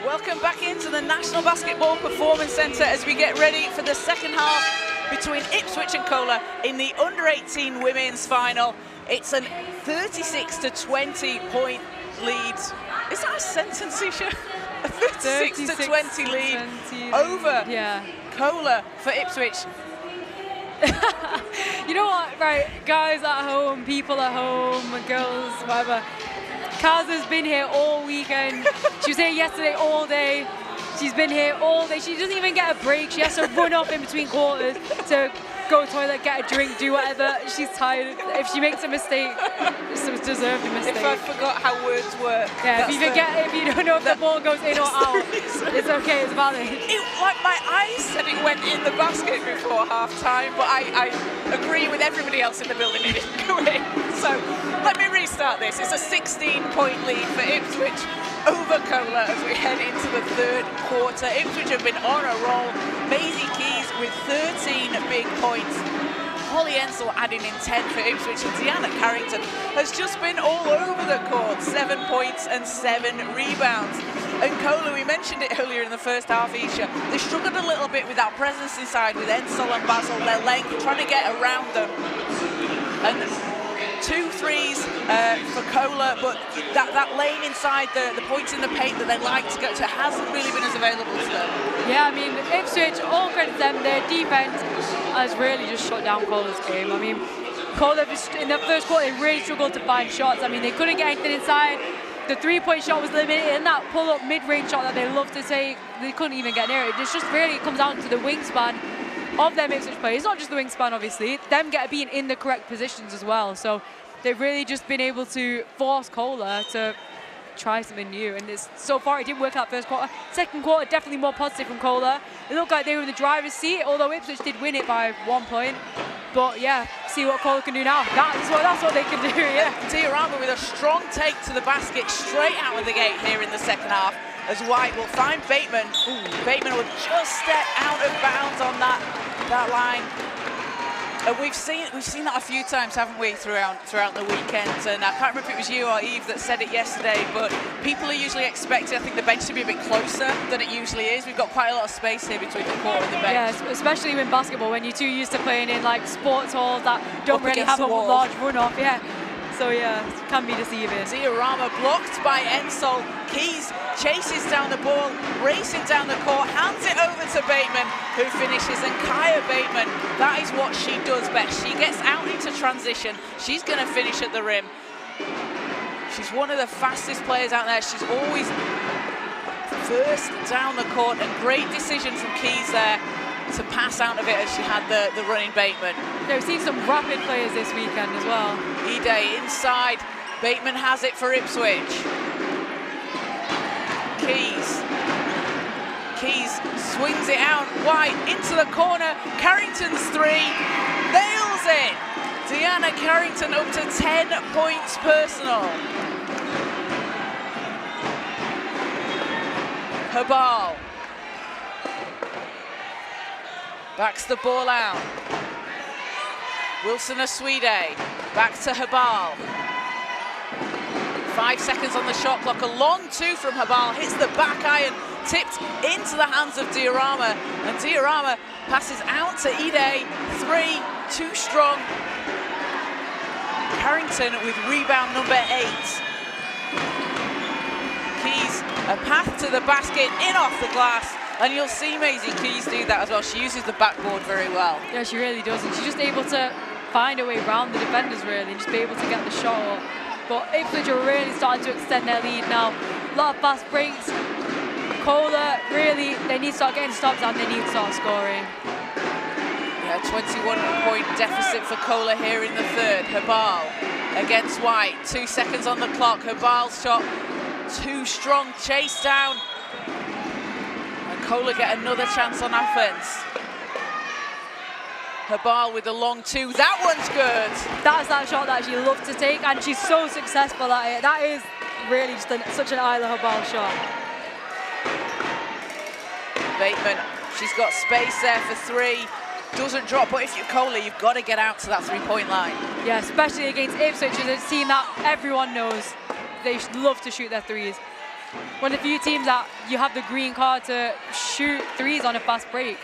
Welcome back into the National Basketball Performance Centre as we get ready for the second half between Ipswich and CoLA in the under-18 women's final. It's a 36-20 point lead. Is that a sentence, Isha? A 36-20 lead over CoLA for Ipswich. You know what, right, guys at home, people at home, girls, whatever. Kaza's been here all weekend. She was here yesterday all day. She's been here all day. She doesn't even get a break. She has to run off in between quarters to go to the toilet, get a drink, do whatever. She's tired. If she makes a mistake, it's a deserved mistake. If I forgot how words work. Yeah, if you don't know if the ball goes in or out, it's okay, it's valid. Like my eyes said it went in the basket before half time, but I agree with everybody else in the building, it didn't go in. So let me restart this. It's a 16-point lead for Ipswich over CoLA as we head into the third quarter. Ipswich have been on a roll. Maisie Keys with 13 big points. Holly Ensel adding in 10 for Ipswich, and Deanna Carrington has just been all over the court. 7 points and 7 rebounds. And CoLA, we mentioned it earlier in the first half, Isha, they struggled a little bit with that presence inside with Ensel and Basil, their length, trying to get around them. And 2 threes for CoLA, but that lane inside the points in the paint that they like to go to hasn't really been as available to them. Yeah, I mean, Ipswich, all credit to them, their defense has really just shut down CoLA's game. I mean, CoLA, in the first quarter, they really struggled to find shots. I mean, they couldn't get anything inside. The three-point shot was limited, and that pull-up mid-range shot that they love to take, they couldn't even get near it. It's just really, it comes down to the wingspan of them Ipswich players. It's not just the wingspan, obviously. Them being in the correct positions as well. So they've really just been able to force CoLA to try something new. And so far, it didn't work out first quarter. Second quarter, definitely more positive from CoLA. It looked like they were in the driver's seat, although Ipswich did win it by 1 point. But yeah, see what CoLA can do now. That's what they can do, yeah. Diorama with a strong take to the basket straight out of the gate here in the second half, as White will find Bateman. Bateman will just step out of bounds on that line. And we've seen that a few times, haven't we, throughout the weekend? And I can't remember if it was you or Eve that said it yesterday, but people are usually expecting, I think, the bench to be a bit closer than it usually is. We've got quite a lot of space here between the court and the bench. Yeah, especially in basketball, when you're too used to playing in like sports halls that don't really have a large runoff. Yeah. So yeah, it can be deceiving. Diorama blocked by Ensel. Keys chases down the ball, racing down the court, hands it over to Bateman, who finishes. And Kaya Bateman, that is what she does best. She gets out into transition. She's going to finish at the rim. She's one of the fastest players out there. She's always first down the court, and great decision from Keys there to pass out of it as she had the running Bateman. Yeah, we've seen some rapid players this weekend as well. Ide inside. Bateman has it for Ipswich. Keys swings it out. White into the corner. Carrington's three. Nails it. Deanna Carrington up to 10 points personal. Habal backs the ball out. Wilson Aswide back to Habal. 5 seconds on the shot clock. A long two from Habal. Hits the back iron. Tipped into the hands of Diorama. And Diorama passes out to Ide. 3, too strong. Carrington with rebound number 8. Keys, a path to the basket, in off the glass. And you'll see Maisie Keys do that as well. She uses the backboard very well. Yeah, she really does. And she's just able to find a way around the defenders, really, and just be able to get the shot up. But Ipswich are really starting to extend their lead now. A lot of fast breaks. CoLA, really, they need to start getting stops and they need to start scoring. Yeah, 21-point deficit for CoLA here in the third. Habal against White. 2 seconds on the clock. Habal's shot too strong. Chase down. CoLA get another chance on offense. Habal with a long two. That one's good. That's that shot that she loves to take, and she's so successful at it. That is really just such an Isla Habal shot. Bateman, she's got space there for 3. Doesn't drop, but if you're CoLA, you've got to get out to that 3-point line. Yeah, especially against Ipswich, it's a team that everyone knows they love to shoot their threes. one of the few teams that you have the green card to shoot threes on a fast break.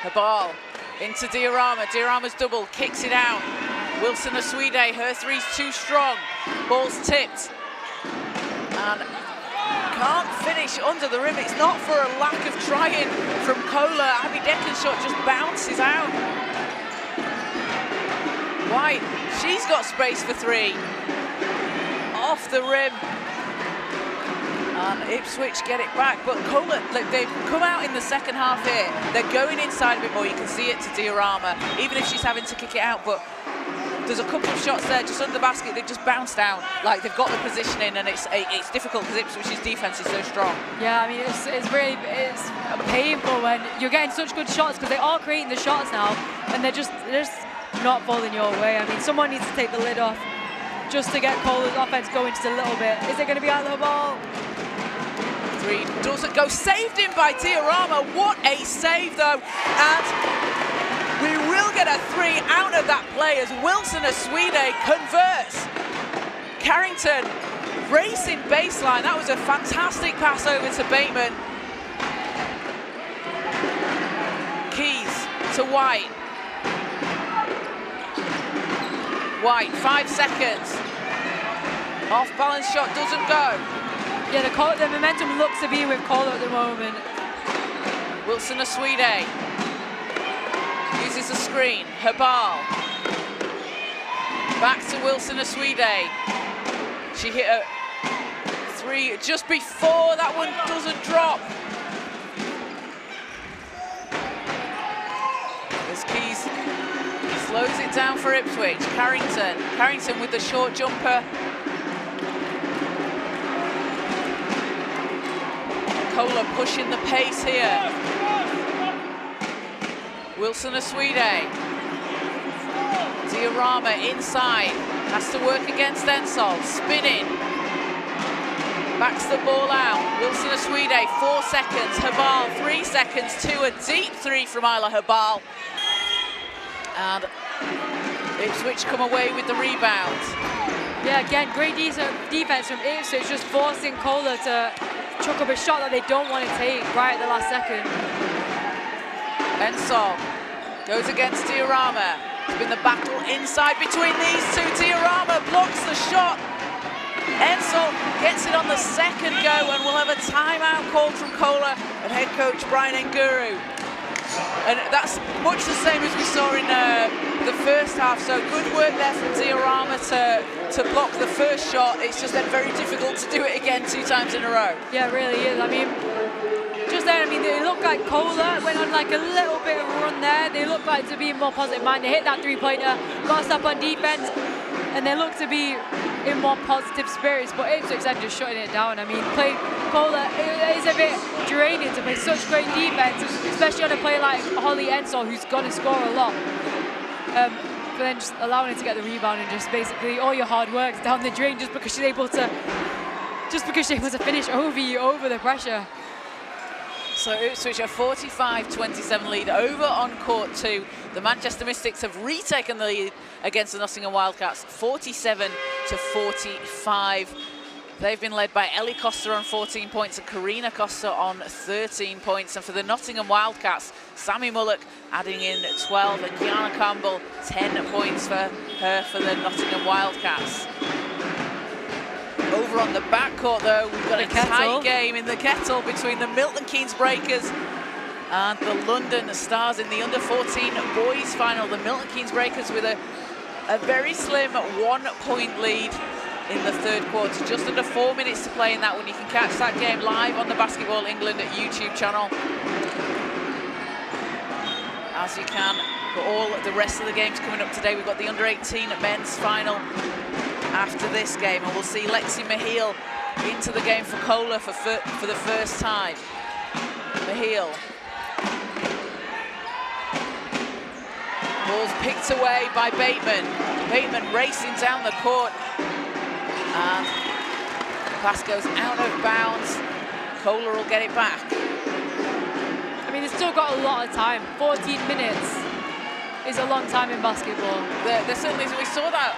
The ball into Diorama. Diorama's double, kicks it out. Wilson Aswide, her three's too strong. Ball's tipped. And can't finish under the rim. It's not for a lack of trying from CoLA. Abby Deccan's shot just bounces out. White, she's got space for three. Off the rim. And Ipswich get it back, but CoLA, they've come out in the second half here. They're going inside a bit more. You can see it to Diorama, even if she's having to kick it out. But there's a couple of shots there just under the basket. They've just bounced out. Like, they've got the positioning, and it's difficult because Ipswich's defense is so strong. Yeah, I mean, it's really painful when you're getting such good shots because they are creating the shots now, and they're just not falling your way. I mean, someone needs to take the lid off just to get CoLA's offense going just a little bit. Is it going to be out of the ball? Three doesn't go. Saved in by Diorama. What a save, though. And we will get a three out of that play as Wilson Aswide converts. Carrington racing baseline. That was a fantastic pass over to Bateman. Keys to White. White, 5 seconds. Off balance shot doesn't go. Yeah, the momentum looks to be with CoLA at the moment. Wilson Aswide uses the screen. Herbal. Back to Wilson Aswide. She hit a three just before. That one doesn't drop. As Keys slows it down for Ipswich. Carrington with the short jumper. CoLA pushing the pace here. Wilson Aswide. Diorama inside. Has to work against Ensol. Spinning. Backs the ball out. Wilson Aswide, 4 seconds. Herbal, 3 seconds. A deep three from Isla Herbal. And Ipswich come away with the rebound. Yeah, again, great defense from Ipswich, just forcing CoLA to chuck up a shot that they don't want to take right at the last second. Ensol goes against Diorama. It's been the battle inside between these two. Diorama blocks the shot. Ensol gets it on the second go, and we'll have a timeout called from CoLA and head coach Brian Nguru. And that's much the same as we saw in the first half. So good work there from Diorama to block the first shot. It's just then very difficult to do it again 2 times in a row. Yeah, it really is. I mean, just then, I mean, they look like CoLA went on like a little bit of a run there. They look like to be more positive minded. They hit that three-pointer, got us up on defense, and they look to be in more positive spirits. But Ipswich then just shutting it down. I mean, CoLA is a bit draining to play such great defense, especially on a player like Holly Ensol, who's going to score a lot. But then just allowing her to get the rebound and just basically all your hard work down the drain just because she's able to finish over you, over the pressure. So Ipswich a 45-27 lead over on court 2. The Manchester Mystics have retaken the lead against the Nottingham Wildcats, 47-45. They've been led by Ellie Costa on 14 points and Karina Costa on 13 points. And for the Nottingham Wildcats, Sammy Mullock adding in 12 and Kiana Campbell 10 points for her for the Nottingham Wildcats. Over on the backcourt, though, we've got a tight game in the kettle between the Milton Keynes Breakers and the London Stars in the under-14 boys final. The Milton Keynes Breakers with a very slim 1-point lead in the third quarter. Just under 4 minutes to play in that one. You can catch that game live on the Basketball England YouTube channel, as you can for all the rest of the games coming up today. We've got the under-18 men's final after this game, and we'll see Lexi Maheel into the game for CoLA for the first time. Maheel. Ball's picked away by Bateman. Bateman racing down the court, and the pass goes out of bounds. CoLA will get it back. I mean, they've still got a lot of time. 14 minutes is a long time in basketball. There certainly is. We saw that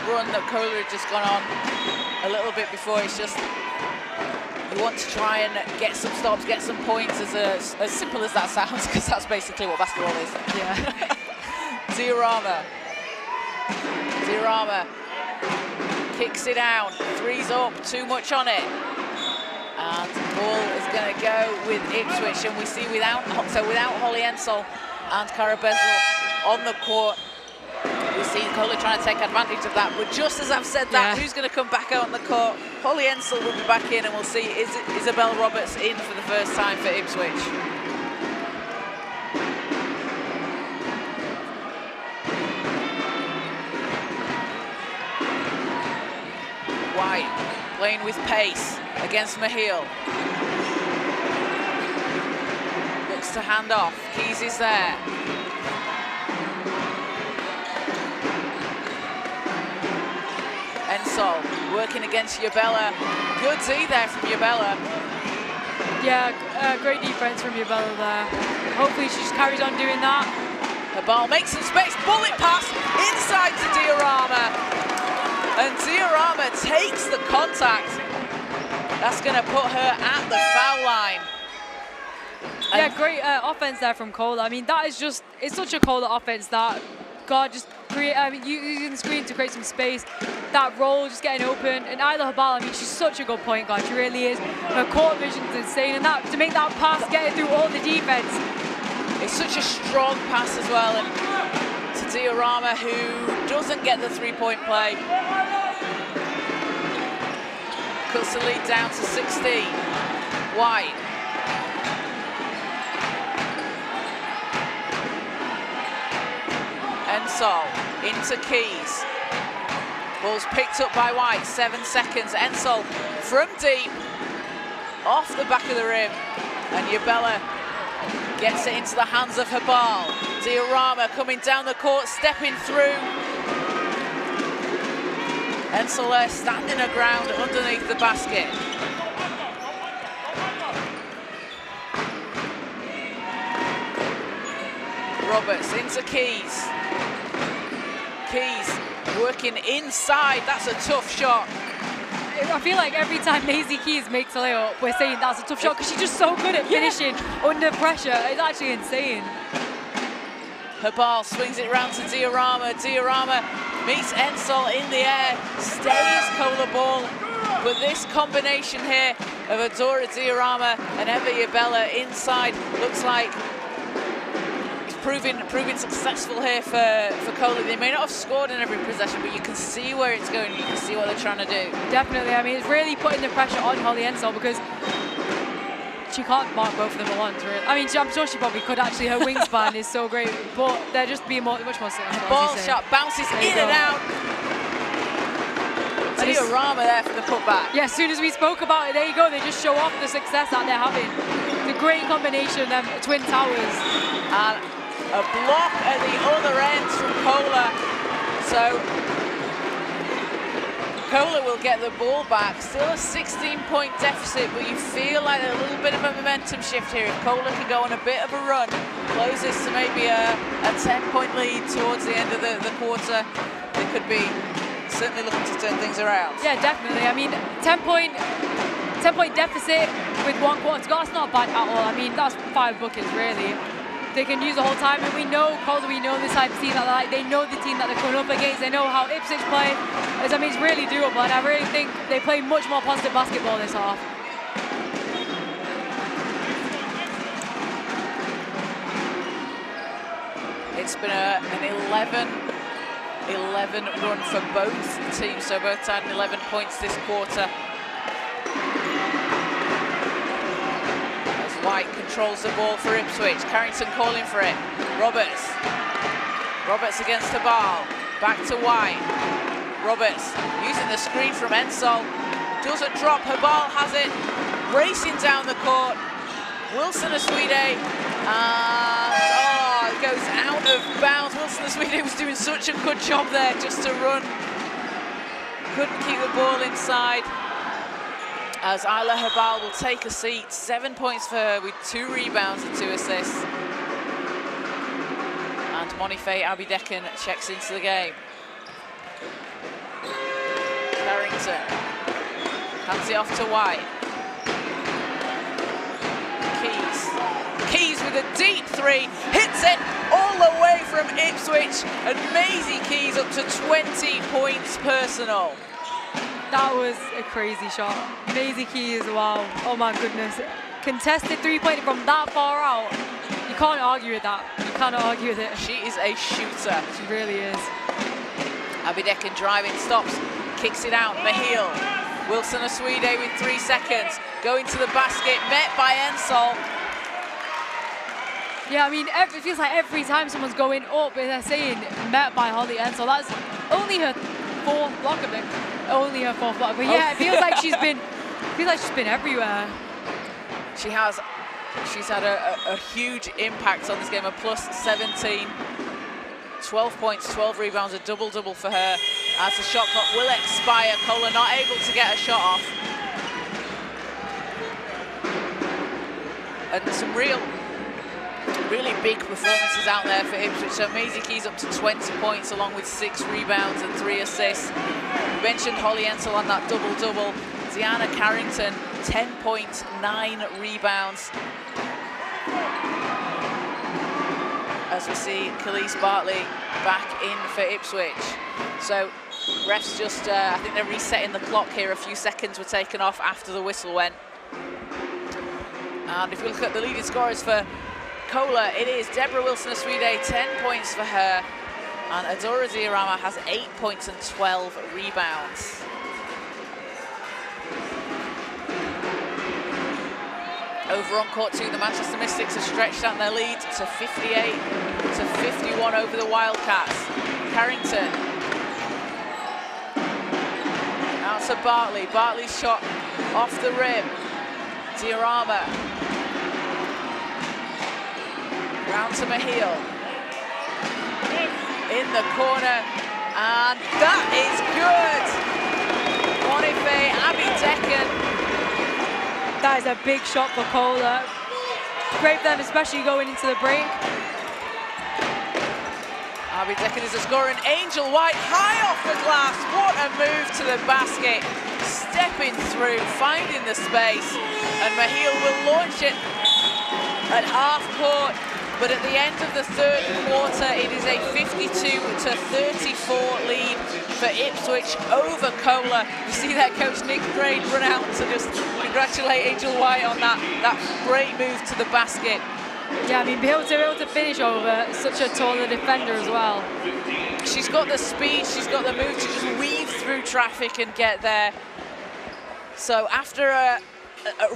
run that CoLA had just gone on a little bit before. It's just You want to try and get some stops, get some points, as simple as that sounds, because that's basically what basketball is. Yeah. Diorama kicks it down, three's up, too much on it. And the ball is going to go with Ipswich, and we see without Holly Ensel and Cara Bezel on the court, we see CoLA trying to take advantage of that. But just as I've said that, who's going to come back out on the court? Holly Ensel will be back in, and we'll see is Isabel Roberts in for the first time for Ipswich. White playing with pace against Mahil. Looks to hand off. Keys is there. Ensel working against Yabella. Good D there from Yabella. Yeah, great defense from Yabella there. Hopefully she just carries on doing that. Habal makes some space. Bullet pass inside to Diorama. And Diorama takes the contact. That's going to put her at the foul line. Yeah, great offense there from CoLA. I mean, that is just, it's such a CoLA offense that, God, just create, using the screen to create some space. That roll, just getting open. And Isla Habal, I mean, she's such a good point guard. She really is. Her court vision's insane. And that, to make that pass, get it through all the defense. It's such a strong pass as well. And to Diorama, who doesn't get the three-point play. Cuts the lead down to 16. White. Ensel into Keys. Ball's picked up by White, 7 seconds. Ensel from deep, off the back of the rim. And Yabella gets it into the hands of Habal. Diorama coming down the court, stepping through. Ensel there standing her ground underneath the basket. Roberts into Keys. Keys working inside. That's a tough shot. I feel like every time Maisie Keys makes a layup, we're saying that's a tough shot because she's just so good at finishing under pressure. It's actually insane. Habal swings it around to Diorama. Diorama meets Ensel in the air, stays CoLA ball. But this combination here of Adora Diorama and Eva Yabella inside looks like it's proving successful here for CoLA. They may not have scored in every possession, but you can see where it's going. You can see what they're trying to do. Definitely. I mean, it's really putting the pressure on Holly Ensel because she can't mark both of them at once, really. I mean, I'm sure she probably could actually. Her wingspan is so great, but they're just being much more successful. Ball shot bounces in and out. Diorama there for the putback. Yeah, as soon as we spoke about it, there you go. They just show off the success that they're having. The great combination, Twin Towers. And a block at the other end from CoLA. So CoLA will get the ball back. Still a 16-point deficit, but you feel like a little bit of a momentum shift here. If CoLA can go on a bit of a run, close this to maybe a 10-point lead towards the end of the quarter, they could be certainly looking to turn things around. Yeah, definitely. I mean, 10-point deficit with 1 quarter to go, that's not bad at all. I mean, that's 5 buckets, really. They can use the whole time, and we know CoLA, we know this type of team that like. They know the team that they're coming up against. They know how Ipswich play. I mean, it's really doable, and I really think they play much more positive basketball this half. It's been an 11 run for both teams, so both tied 11 points this quarter. As White controls the ball for Ipswich. Carrington calling for it. Roberts against Habal. Back to White. Roberts using the screen from Ensel. Doesn't drop. Habal has it. Racing down the court. Wilson Aswide. And it goes out of bounds. Wilson Aswide was doing such a good job there just to run. Couldn't keep the ball inside. As Isla Habal will take a seat. 7 points for her with 2 rebounds and 2 assists. And Monife Abidekin checks into the game. Carrington hands it off to White. with a deep three, hits it all the way from Ipswich, and Maisie Keys up to 20 points personal. That was a crazy shot. Maisie Keys, wow, oh my goodness. Contested three-pointer from that far out. You can't argue with that. You cannot argue with it. She is a shooter. She really is. Abby Decken driving, stops, kicks it out, Mahil. Wilson Aswide with 3 seconds, going to the basket, met by Ensol. Yeah, I mean, it feels like every time someone's going up, they're saying met by Holly Ensol. That's only her 4th block of it. Only her 4th block. But yeah, it feels like she's been everywhere. She has. She's had a huge impact on this game, a plus 17. 12 points, 12 rebounds, a double-double for her as the shot clock will expire. CoLA not able to get a shot off. And some really big performances out there for Ipswich. So Maisie Keys up to 20 points along with 6 rebounds and 3 assists. We mentioned Holly Ensol on that double-double. Deanna Carrington, 10 points, 9 rebounds. As we see Khalees Bartley back in for Ipswich. So refs just, I think they're resetting the clock here. A few seconds were taken off after the whistle went. And if we look at the leading scorers for CoLA, it is Deborah Wilson-Aswide, 10 points for her. And Adora Diorama has 8 points and 12 rebounds. Over on court 2, the Manchester Mystics have stretched out their lead to 58 to 51 over the Wildcats. Carrington. Out to Bartley. Bartley's shot off the rim. Diorama. Round to Mahil. In the corner. And that is good. Monife, Abby Decken. That is a big shot for CoLA. Great for them, especially going into the break. Abby Decken is a scorer, and Angel White high off the glass. What a move to the basket. Stepping through, finding the space. And Mahil will launch it at half court. But at the end of the 3rd quarter, it is a 52 to 34 lead for Ipswich over CoLA. You see that coach Nick Crane run out to just congratulate Angel White on that great move to the basket. Yeah, I mean, be able to finish over such a taller defender as well. She's got the speed, she's got the move to just weave through traffic and get there. So after a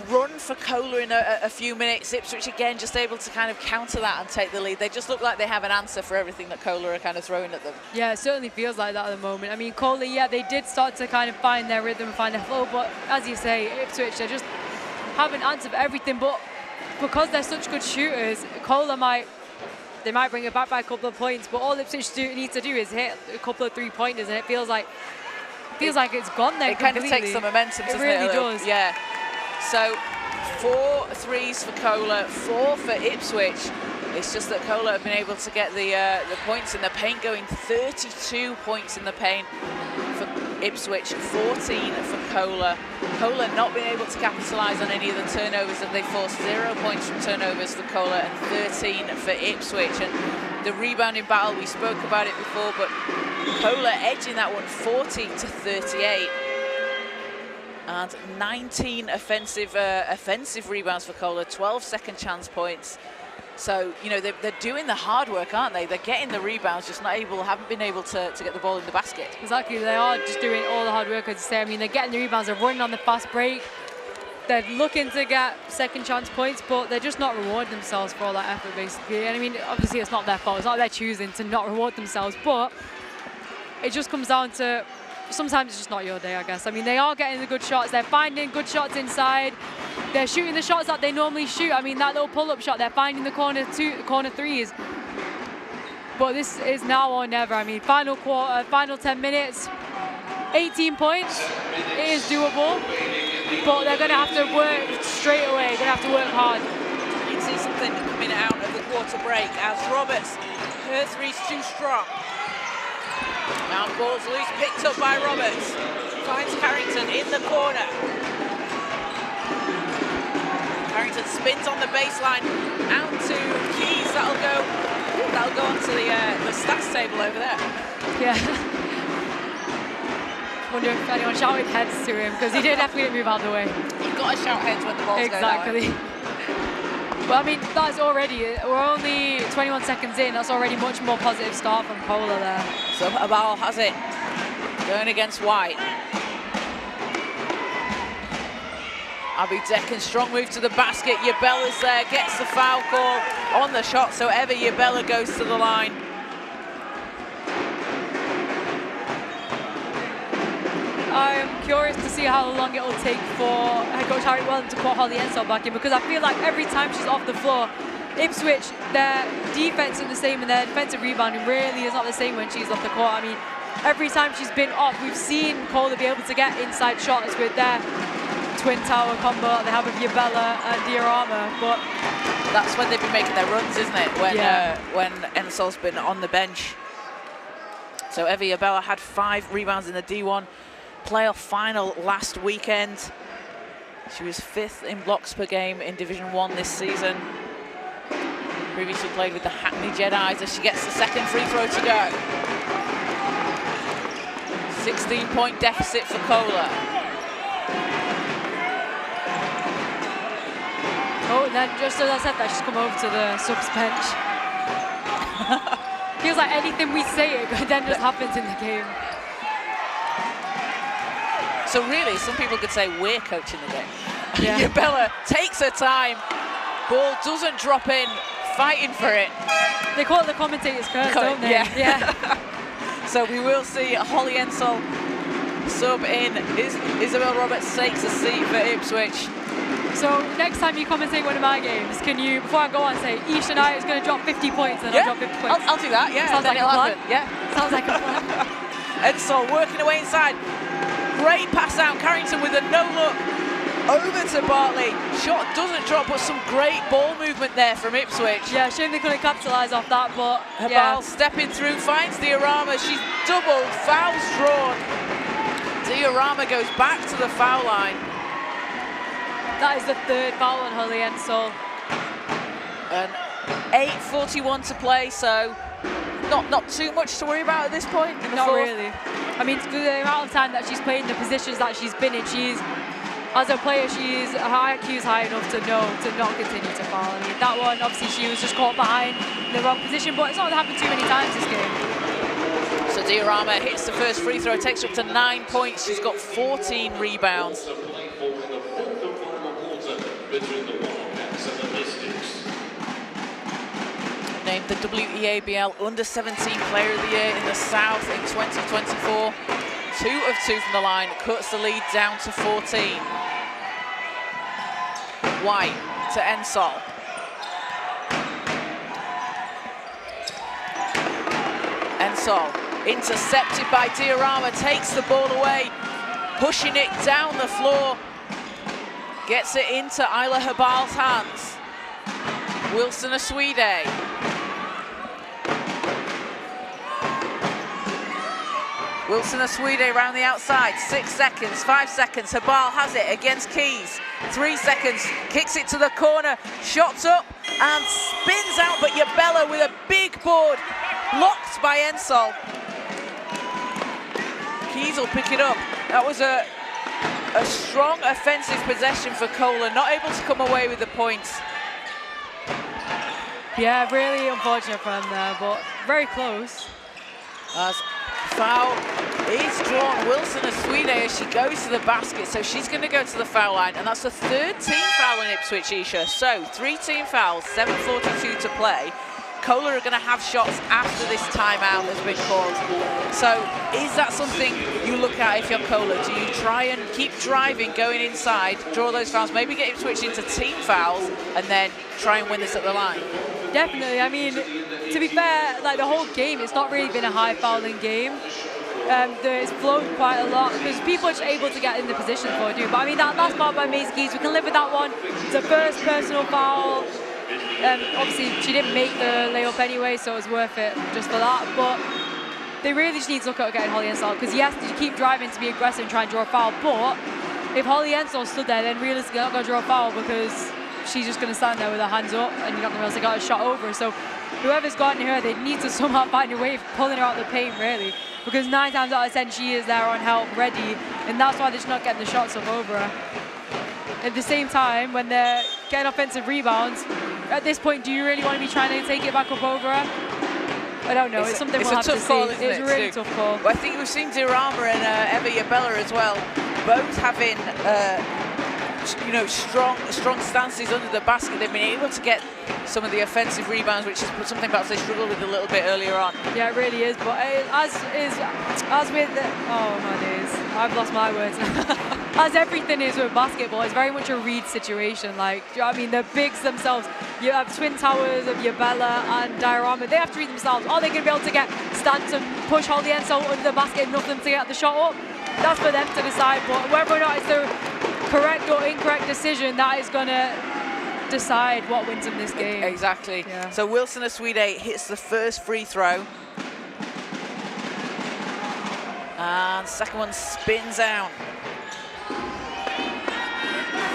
run for CoLA in a few minutes, Ipswich again just able to kind of counter that and take the lead. They just look like they have an answer for everything that CoLA are kind of throwing at them. Yeah, it certainly feels like that at the moment. I mean, CoLA, yeah, they did start to kind of find their rhythm and find their flow, but as you say, Ipswich, they just haven't answered everything. But because they're such good shooters, CoLA might bring it back by a couple of points, but all Ipswich needs to do is hit a couple of 3-pointers, and it feels like it's gone there. It kind of takes the momentum, doesn't it? It really does. Yeah. So 4 threes for CoLA, 4 for Ipswich. It's just that CoLA have been able to get the points in the paint going. 32 points in the paint for Ipswich, 14 for CoLA. CoLA not being able to capitalise on any of the turnovers that they forced. 0 points from turnovers for CoLA and 13 for Ipswich. And the rebounding battle, we spoke about it before, but CoLA edging that one 40 to 38. And 19 offensive rebounds for CoLA, 12 second chance points. So, you know, they're doing the hard work, aren't they? They're getting the rebounds, just haven't been able to get the ball in the basket. Exactly, they are just doing all the hard work, as you say. I mean, they're getting the rebounds, they're running on the fast break. They're looking to get second chance points, but they're just not rewarding themselves for all that effort, basically. And I mean, obviously it's not their fault, it's not their choosing to not reward themselves, but it just comes down to sometimes it's just not your day, I guess. I mean, they are getting the good shots. They're finding good shots inside. They're shooting the shots that they normally shoot. I mean, that little pull-up shot, they're finding the corner threes. But this is now or never. I mean, final quarter, final 10 minutes, 18 points. It is doable, but they're going to have to work straight away. They're going to have to work hard. You'd see something coming out of the quarter break as Roberts, her three's too strong. Now ball's loose, picked up by Roberts. Finds Carrington in the corner. Carrington spins on the baseline out to Keys. That'll go onto the stats table over there. Yeah. Wonder if anyone shouted heads to him, because he did definitely move out of the way. You've got to shout heads when the ball's going that way. Exactly. Well, I mean, that's already, we're only 21 seconds in, that's already much more positive start from CoLA there. So Habal has it, going against White. Abby Deccan, strong move to the basket. Yabella's there, gets the foul call on the shot, so Eva Yabella goes to the line. I'm curious to see how long it will take for head coach Harry Wellington to put Holly Ensel back in, because I feel like every time she's off the floor, Ipswich, their defense isn't the same and their defensive rebounding really is not the same when she's off the court. I mean, every time she's been off, we've seen CoLA be able to get inside shots with their twin tower combo they have with Yabella and Diorama, but that's when they've been making their runs, isn't it? When Ensel's been on the bench. So Eva Yabella had 5 rebounds in the D1 playoff final last weekend. She was 5th in blocks per game in Division 1 this season. Previously played with the Hackney Jedis as she gets the second free throw to go. 16-point deficit for CoLA. oh, and then just as I said that, she's come over to the subs bench. Feels like anything we say, it then just happens in the game. So really, some people could say we're coaching the game. Yeah. Yabella takes her time. Ball doesn't drop in, fighting for it. They call it the commentator's curse, don't they? Yeah. So we will see Holly Ensel sub in. Isabel Roberts takes a seat for Ipswich. So next time you commentate one of my games, can you, before I go on, say Ish tonight is going to drop 50 points and I'll drop 50 points? I'll do that, yeah. Sounds like a plan. Yeah. Sounds like a plan. Ensel working away inside. Great pass out, Carrington with a no-look over to Bartley. Shot doesn't drop, but some great ball movement there from Ipswich. Yeah, shame they couldn't capitalise off that, but Habal stepping through, finds Diorama. She's doubled, fouls drawn. Diorama goes back to the foul line. That is the 3rd foul on Holly Ensel. And 8:41 to play, so not too much to worry about at this point in the Not fourth. really. I mean, for the amount of time that she's played in the positions that she's been in, as a player, her IQ is high enough to know to not continue to foul. I mean, that one, obviously, she was just caught behind in the wrong position, but it's not happened too many times this game. So Diorama hits the first free throw, takes her up to 9 points. She's got 14 rebounds. Named the WEABL Under-17 Player of the Year in the South in 2024. 2 of 2 from the line, cuts the lead down to 14. White to Ensel. Ensel intercepted by Diorama, takes the ball away, pushing it down the floor. Gets it into Isla Habal's hands. Wilson Aswide. Wilson Aswide around the outside. 6 seconds, 5 seconds. Habal has it against Keys. 3 seconds, kicks it to the corner. Shots up and spins out, but Yabella with a big board. Blocked by Ensel. Keys will pick it up. That was a strong offensive possession for CoLA, not able to come away with the points. Yeah, really unfortunate for them there, but very close. As foul is drawn, Wilson Aswide as she goes to the basket, so she's going to go to the foul line, and that's the 3rd team foul in Ipswich, Isha. So 3 team fouls, 7:42 to play. CoLA are going to have shots after this timeout has been called. So is that something you look at if you're CoLA? Do you try and keep driving, going inside, draw those fouls, maybe get Ipswich into team fouls, and then try and win this at the line? Definitely. I mean, to be fair, like the whole game, it's not really been a high fouling game. It's flowed quite a lot because people are just able to get in the position for it. But I mean, that last foul by Maisie Keys, we can live with that one. It's a first personal foul. Obviously, she didn't make the layup anyway, so it was worth it just for that. But they really just need to look at getting Holly Ensel, because yes, you keep driving to be aggressive and try and draw a foul, but if Holly Ensel stood there, then realistically they're not going to draw a foul because she's just going to stand there with her hands up, and you're not going to be able to get a shot over. So whoever's gotten her, they need to somehow find a way of pulling her out of the paint, really, because 9 times out of 10 she is there on help, ready, and that's why they're just not getting the shots up over her. At the same time, when they're getting offensive rebounds, at this point, do you really want to be trying to take it back up over her? I don't know. It's something we'll have to see. It's a really tough call. Well, I think we've seen Diorama and Eva Yabella as well, both having strong stances under the basket. They've been able to get some of the offensive rebounds, which is something perhaps they struggled with a little bit earlier on. Yeah, it really is. But as with oh my days, I've lost my words. As everything is with basketball, it's very much a read situation. Like, do you know what I mean? The bigs themselves, you have twin towers of Yabella and Diorama. They have to read themselves. Are they going to be able to get stance and push Holly Ensol under the basket and nothing to get the shot up? That's for them to decide. But whether or not it's the correct or incorrect decision, that is going to decide what wins in this game. Exactly. Yeah. So Wilson Aswide hits the first free throw. And second one spins out.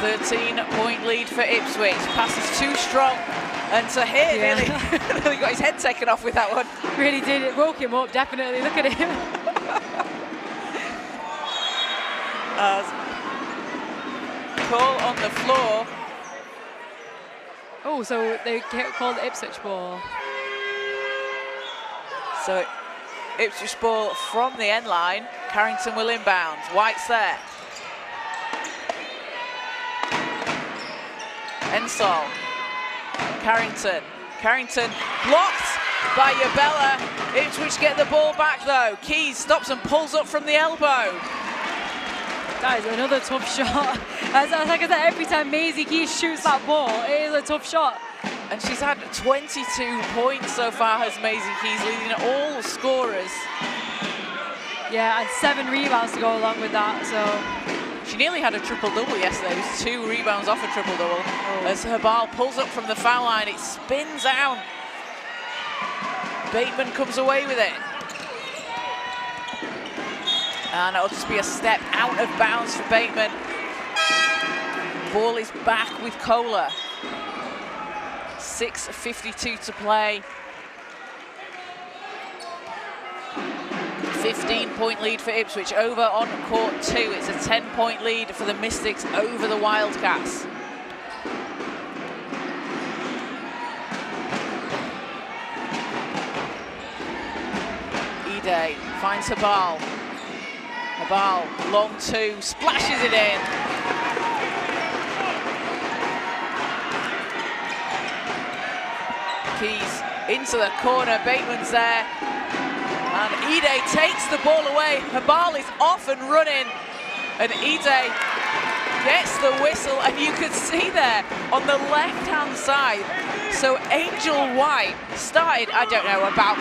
13-point lead for Ipswich. Pass is too strong. And Tahir nearly got his head taken off with that one. Really did. It woke him up, definitely. Look at him. Call on the floor. Oh, so they called the Ipswich ball. So Ipswich ball from the end line. Carrington will inbound. White's there. Ensol. Carrington blocked by Yabella. Ipswich get the ball back though. Keys stops and pulls up from the elbow. That is another tough shot. As like I said, every time Maisie Keys shoots that ball, it is a tough shot. And she's had 22 points so far, has Maisie Keys, leading all scorers. Yeah, and 7 rebounds to go along with that, so. She nearly had a triple-double yesterday. It was 2 rebounds off a triple-double. As her ball pulls up from the foul line, it spins out. Bateman comes away with it. And it'll just be a step out of bounds for Bateman. Ball is back with CoLA. 6:52 to play. 15-point lead for Ipswich over on court 2. It's a 10-point lead for the Mystics over the Wildcats. Ide finds Habal. Habal, long 2, splashes it in. Keys into the corner, Bateman's there. And Ide takes the ball away. Habal is off and running. And Ide gets the whistle, and you could see there on the left-hand side. So Angel White started, I don't know, about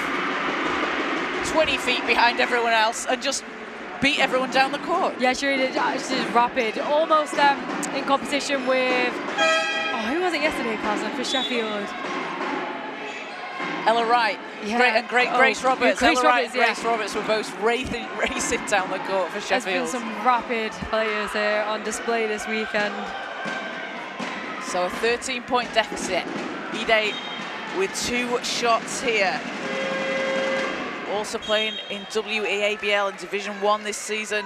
20 feet behind everyone else and just beat everyone down the court. Yeah, she really did. She's rapid. Almost in competition with, who was it yesterday, Cousin, for Sheffield? Ella Wright, yeah. Grace Roberts. Grace Ella Wright Roberts, and Grace Roberts were both racing down the court for Sheffield. There's been some rapid players there on display this weekend. So a 13-point deficit. Ide with 2 shots here. Also playing in WEABL in Division 1 this season.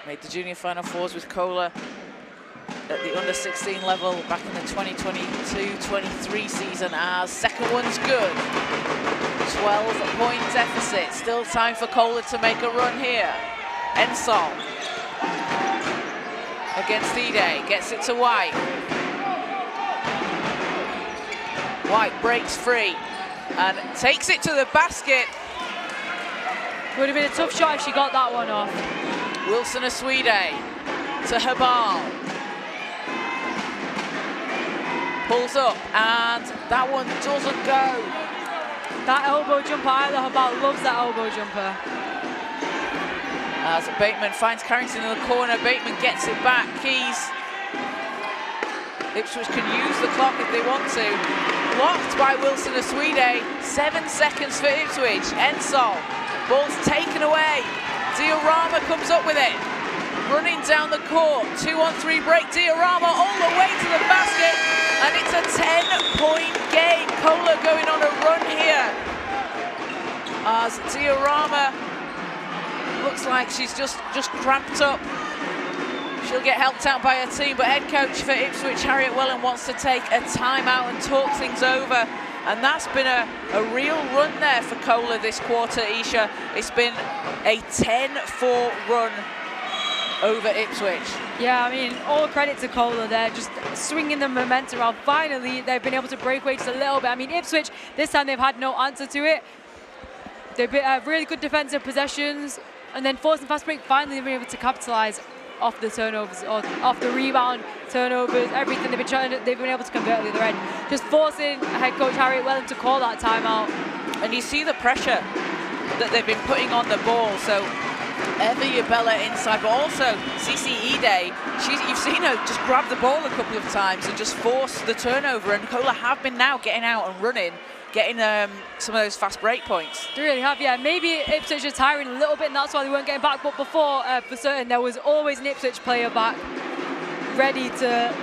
Made the junior Final Fours with CoLA at the under-16 level back in the 2022-23 season. As second one's good. 12-point deficit. Still time for CoLA to make a run here. Ensol against Ide, gets it to White. White breaks free and takes it to the basket. Would have been a tough shot if she got that one off. Wilson Aswide to Habal. Pulls up, and that one doesn't go. That elbow jumper, Isla Habal loves that elbow jumper. As Bateman finds Carrington in the corner, Bateman gets it back. Keys. Ipswich can use the clock if they want to. Blocked by Wilson Aswide. 7 seconds for Ipswich. Ensol. Ball's taken away. Diorama comes up with it. running down the court. 2-on-3 break. Diorama all the way to the basket. And it's a 10-point game. CoLA going on a run here. As Diorama looks like she's just cramped up. She'll get helped out by her team, but head coach for Ipswich, Harriet Welland, wants to take a timeout and talk things over. And that's been a real run there for CoLA this quarter, Isha. It's been a 10-4 run over Ipswich. Yeah, I mean, all credit to CoLA there, just swinging the momentum around. Finally, they've been able to break away just a little bit. I mean, Ipswich, this time they've had no answer to it. They've been really good defensive possessions, and then forcing fast break, finally they've been able to capitalize off the turnovers, or off the rebound, turnovers, everything. They've been able to convert at the other end. Just forcing head coach Harriet Welland to call that timeout. And you see the pressure that they've been putting on the ball. So Eva Yabella inside, but also CCE Day. You've seen her just grab the ball a couple of times and just force the turnover. And CoLA have been now getting out and running, getting some of those fast break points. They really have, yeah. Maybe Ipswich are tiring a little bit, and that's why they weren't getting back. But before, for certain, there was always an Ipswich player back, ready to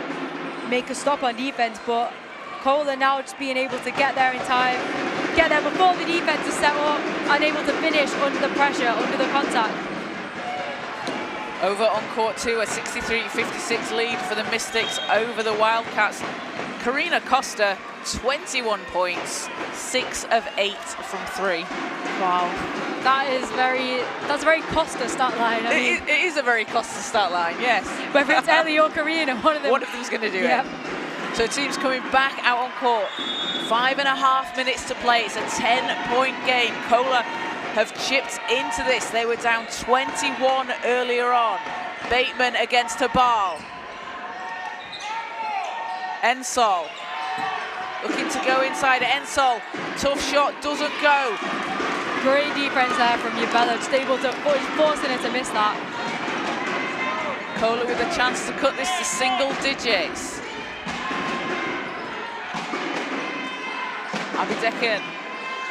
make a stop on defense. But CoLA now just being able to get there in time, get there before the defense is set up, and able to finish under the pressure, under the contact. Over on court two, a 63-56 lead for the Mystics over the Wildcats. Karina Costa, 21 points, 6 of 8 from 3. Wow, that's a very Costa stat line. I mean, it is a very Costa stat line, yes. Whether it's Ellie or Karina, one of them's going to do it. So teams coming back out on court. 5.5 minutes to play. It's a 10-point game. CoLA have chipped into this. They were down 21 earlier on. Bateman against Habal. Ensol looking to go inside. Ensol, tough shot, doesn't go. Great defense there from Yabella, just able to forcing her to miss that. CoLA with a chance to cut this to single digits. Abidekan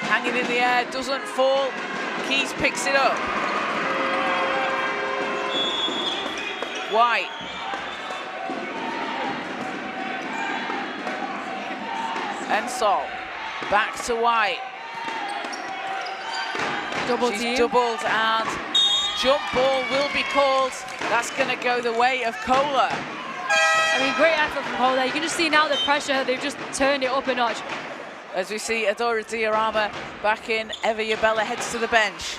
hanging in the air, doesn't fall. Keys picks it up. White. Ensol, back to White. She's doubled, and jump ball will be called. That's going to go the way of CoLA. I mean, great effort from CoLA. You can just see now the pressure, they've just turned it up a notch. As we see Adora Diorama back in, Eva Yabella heads to the bench.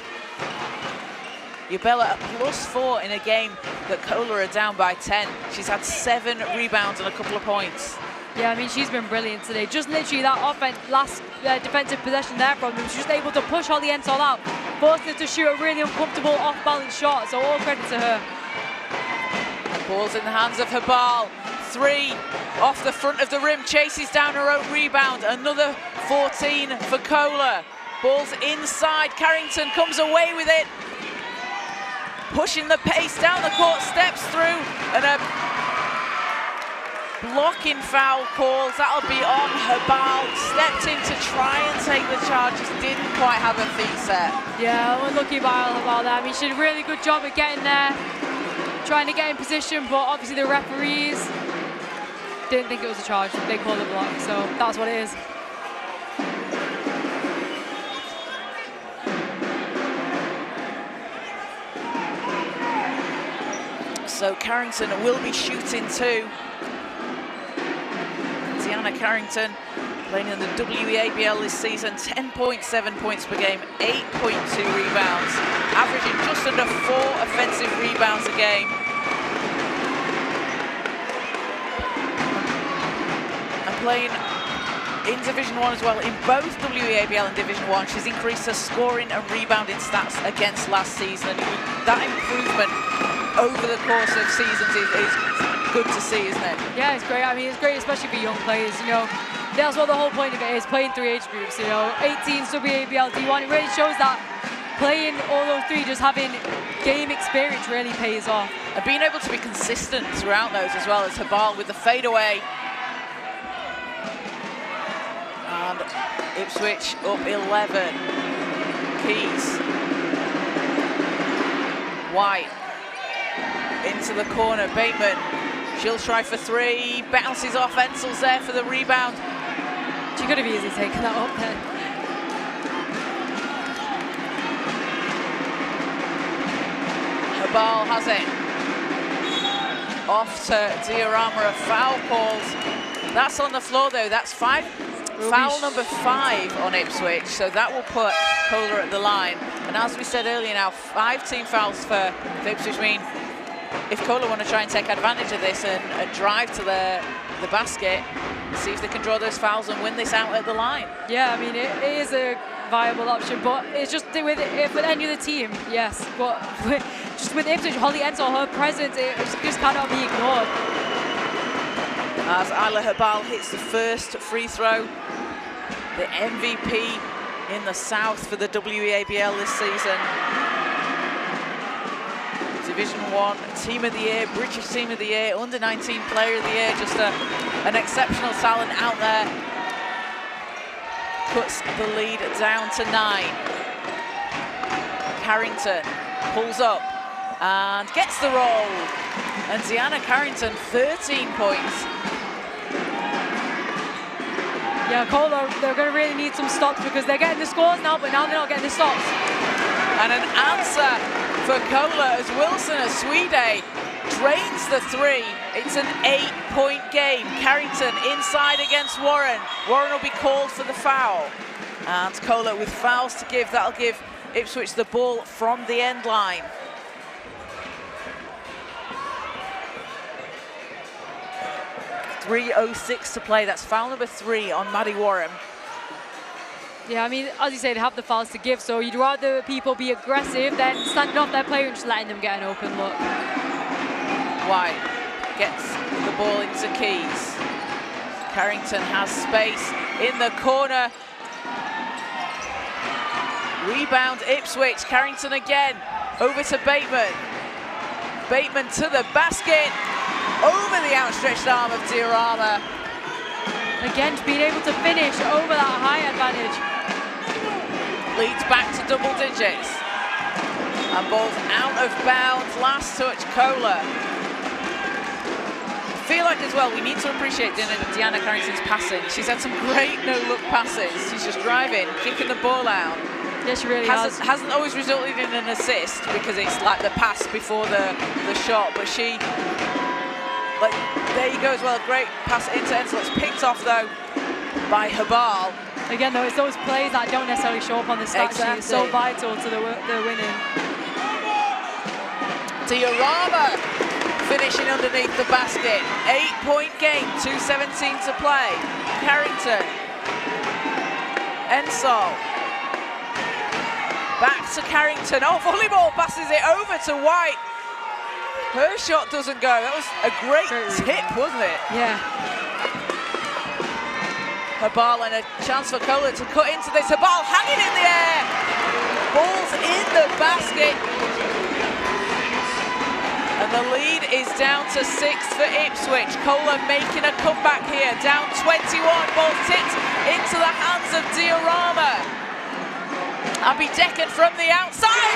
Yabella a +4 in a game that CoLA are down by 10. She's had 7 rebounds and a couple of points. Yeah, I mean, she's been brilliant today. Just literally that last defensive possession there from them. She's just able to push Holly Ensol out, forcing her to shoot a really uncomfortable off-balance shot, so all credit to her. Ball's in the hands of Habal. 3 off the front of the rim, chases down her own rebound. Another 14 for CoLA. Ball's inside, Carrington comes away with it. Pushing the pace down the court, steps through, and a blocking foul calls. That'll be on Habal. Stepped in to try and take the charge, just didn't quite have her feet set. Yeah, unlucky by Habal there. I mean, she did a really good job at getting there, trying to get in position, but obviously the referees didn't think it was a charge. They called a block, so that's what it is. So Carrington will be shooting too. Tiana Carrington playing in the WEABL this season, 10.7 points per game, 8.2 rebounds, averaging just under 4 offensive rebounds a game. And playing in Division 1 as well, in both WEABL and Division 1, she's increased her scoring and rebounding stats against last season. And that improvement over the course of seasons is good to see, isn't it? Yeah, it's great. I mean, it's great, especially for young players. You know, that's what the whole point of it is, playing 3 age groups. You know, 18s, WABL, D1. It really shows that playing all those 3, just having game experience really pays off. And being able to be consistent throughout those as well, as Habal with the fadeaway. And Ipswich up 11. Keys. White. into the corner. Bateman, she'll try for three, bounces off. Ensel's there for the rebound. She could have easily taken that up then. Habal has it. Off to Diorama, a foul calls. That's on the floor though, that's foul number 5 on Ipswich, so that will put CoLA at the line. And as we said earlier now, 5 team fouls for Ipswich mean if CoLA want to try and take advantage of this and drive to the basket, see if they can draw those fouls and win this out at the line. Yeah, I mean, it is a viable option, but it's just with any other team, yes. But just with Ipswich, Holly Ensel, her presence, it just cannot be ignored. As Isla Habal hits the first free throw, the MVP in the South for the WEABL this season. Division 1 Team of the Year, British Team of the Year, Under-19 Player of the Year, just an exceptional talent out there. Cuts the lead down to 9. Carrington pulls up and gets the roll. And Deanna Carrington, 13 points. Yeah, CoLA, they're going to really need some stops because they're getting the scores now, but now they're not getting the stops. And an answer for CoLA as Wilson Aswide drains the 3. It's an 8-point game. Carrington inside against Warren. Warren will be called for the foul. And CoLA with fouls to give, that'll give Ipswich the ball from the end line. .306 to play. That's foul number 3 on Maddie Warren. Yeah, I mean, as you say, they have the fouls to give, so you'd rather people be aggressive than standing off their player and just letting them get an open look. White gets the ball into Keys. Carrington has space in the corner. Rebound Ipswich. Carrington again. Over to Bateman. Bateman to the basket. Over the outstretched arm of Diorama. Again, being able to finish over that high advantage. Leads back to double digits. And ball's out of bounds. Last touch, CoLA. I feel like as well, we need to appreciate Deanna Carrington's passing. She's had some great no-look passes. She's just driving, kicking the ball out. Yeah, she really has. Hasn't always resulted in an assist because it's like the pass before the shot, but she, like, there you go as well, great pass into Ensel. It's picked off though by Habal. Again though, it's those plays that don't necessarily show up on the stat sheet. It's so vital to the winning. Diorama finishing underneath the basket. 8-point game, 2:17 to play. Carrington. Ensel. Back to Carrington. Oh, volleyball passes it over to White. Her shot doesn't go. That was a great tip, wasn't it? Yeah. Habal and a chance for CoLA to cut into this. Habal hanging in the air. Ball's in the basket. And the lead is down to 6 for Ipswich. CoLA making a comeback here. Down 21. Ball tipped into the hands of Diorama. Abby Decken from the outside.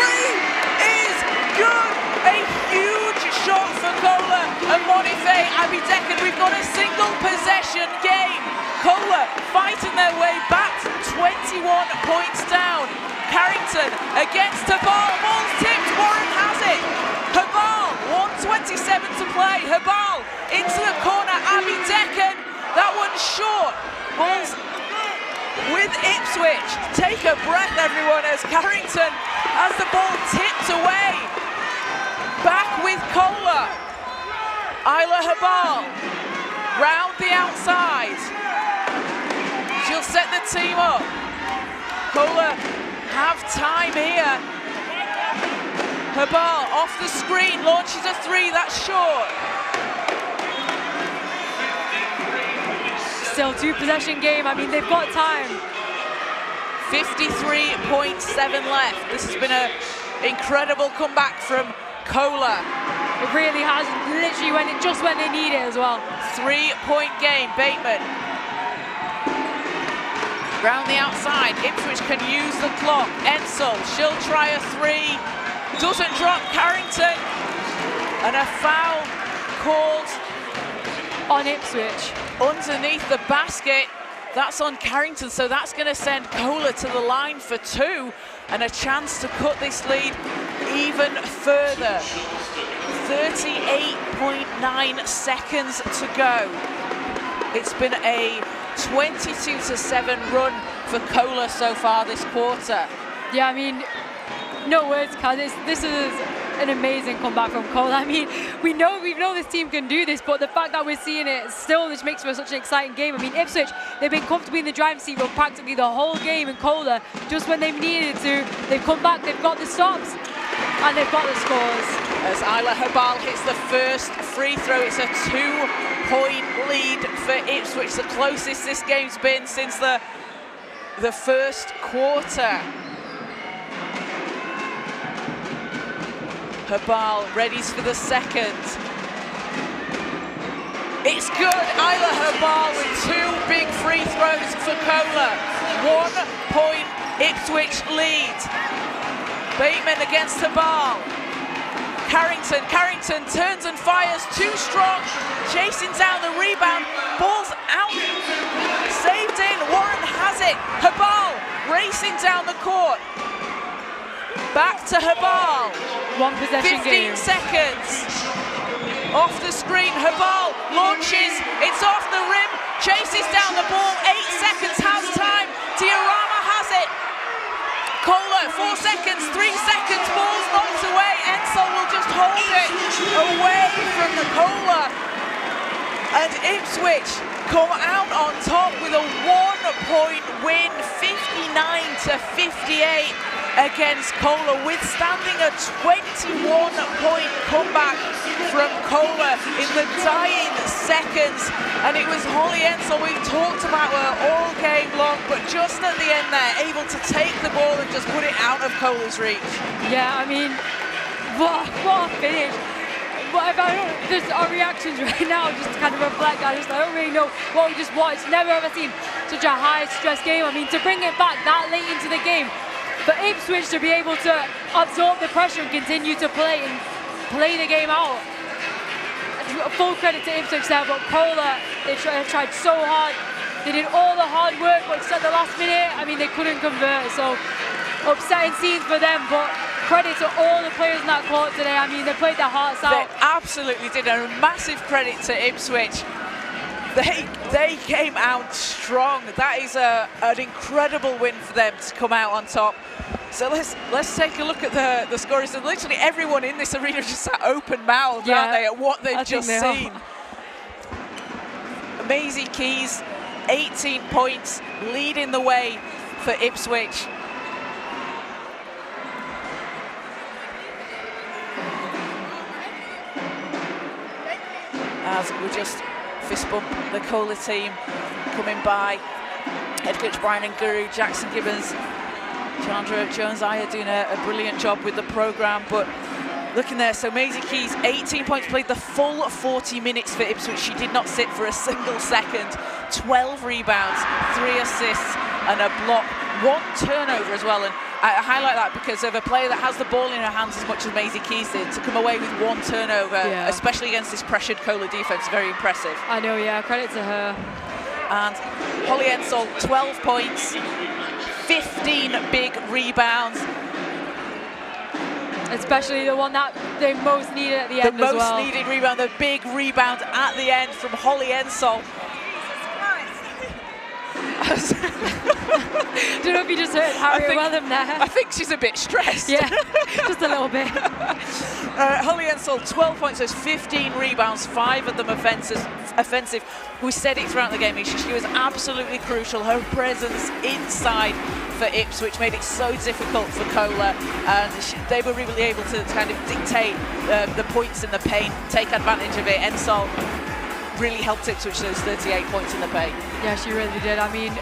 3 is good. A huge shot for CoLA and Monife. Abby Decken, we've got a single possession game. CoLA fighting their way back, 21 points down. Carrington against Habal. Ball's tipped. Warren has it. Habal, 1:27 to play. Habal into the corner. Abby Decken. That one's short. Ball's with Ipswich. Take a breath, everyone, as Carrington has the ball tipped away. Back with CoLA. Isla Habal round the outside. She'll set the team up. CoLA have time here. Habal off the screen, launches a 3, that's short. Still 2-possession game, I mean, they've got time. 53.7 left. This has been an incredible comeback from CoLA. It really has, literally just when they need it as well. 3-point game, Bateman. Round the outside, Ipswich can use the clock. Ensel, she'll try a 3. Doesn't drop. Carrington And a foul called On Ipswich. underneath the basket. That's on Carrington, so that's going to send CoLA to the line for 2 and a chance to cut this lead even further. 38.9 seconds to go. It's been a 22-7 run for CoLA so far this quarter. Yeah, I mean, no words, Kaz. This is an amazing comeback from CoLA. I mean, we know this team can do this, but the fact that we're seeing it still just makes for such an exciting game. I mean, Ipswich, they've been comfortably in the driving seat for practically the whole game, and CoLA, just when they've needed to, they've come back, they've got the stops, and they've got the scores. As Isla Habal hits the first free throw, it's a 2-point lead for Ipswich, the closest this game's been since the first quarter. Habal readies for the second. It's good. Isla Habal with 2 big free throws for CoLA. 1-point Ipswich lead. Bateman against Habal. Carrington turns and fires, too strong. Chasing down the rebound. Ball's out. Saved in. Warren has it. Habal racing down the court. Back to Habal. 1 possession 15 game. seconds. Off the screen, Habal launches. It's off the rim. Chases down the ball. 8 seconds, has time. Diorama has it. CoLA, 4 seconds, 3 seconds. Ball's knocked away. Ensol will just hold it away from the CoLA. And Ipswich come out on top with a 1-point win, 59-58 against CoLA, withstanding a 21-point comeback from CoLA in the dying seconds. And it was Holly Ensol, we talked about her all game long, but just at the end there, able to take the ball and just put it out of CoLA's reach. Yeah, I mean, what a finish. But just our reactions right now just kind of reflect that. I don't really know what we just watched. Never ever seen such a high-stress game. I mean, to bring it back that late into the game, for Ipswich to be able to absorb the pressure and continue to play the game out. Full credit to Ipswich there, but CoLA, they tried so hard. They did all the hard work, but just at the last minute, I mean, they couldn't convert. So upsetting scenes for them, but credit to all the players in that court today. I mean, they played their hearts out. They absolutely did, and a massive credit to Ipswich. They came out strong. That is an incredible win for them to come out on top. So let's take a look at the scores. So literally everyone in this arena just sat open-mouthed, aren't they, at what they've just seen. Maisie Keys, 18 points, leading the way for Ipswich. As we just fist bump the CoLA team coming by. Head coach Brian and Guru, Jackson Gibbons, Chandra Jones-Aya doing a brilliant job with the program. But looking there, so Maisie Keys, 18 points, played the full 40 minutes for Ipswich. She did not sit for a single second. 12 rebounds, 3 assists and a block, 1 turnover as well. And I highlight that because of a player that has the ball in her hands as much as Maisie Keys did, to come away with 1 turnover, especially against this pressured CoLA defense, very impressive. I know, yeah, credit to her. And Holly Ensol, 12 points, 15 big rebounds. Especially the one that they most needed at the end as well. The most needed rebound, the big rebound at the end from Holly Ensol. I don't know if you just heard Harriet Wellham there. I think she's a bit stressed. Yeah, just a little bit. Holly Ensol, 12 points, there's 15 rebounds, 5 of them offensive. We said it throughout the game, she was absolutely crucial. Her presence inside for Ipswich made it so difficult for CoLA, and they were really able to kind of dictate the points in the paint, take advantage of it. Ensol really helped Ipswich those 38 points in the paint. Yeah, she really did. I mean,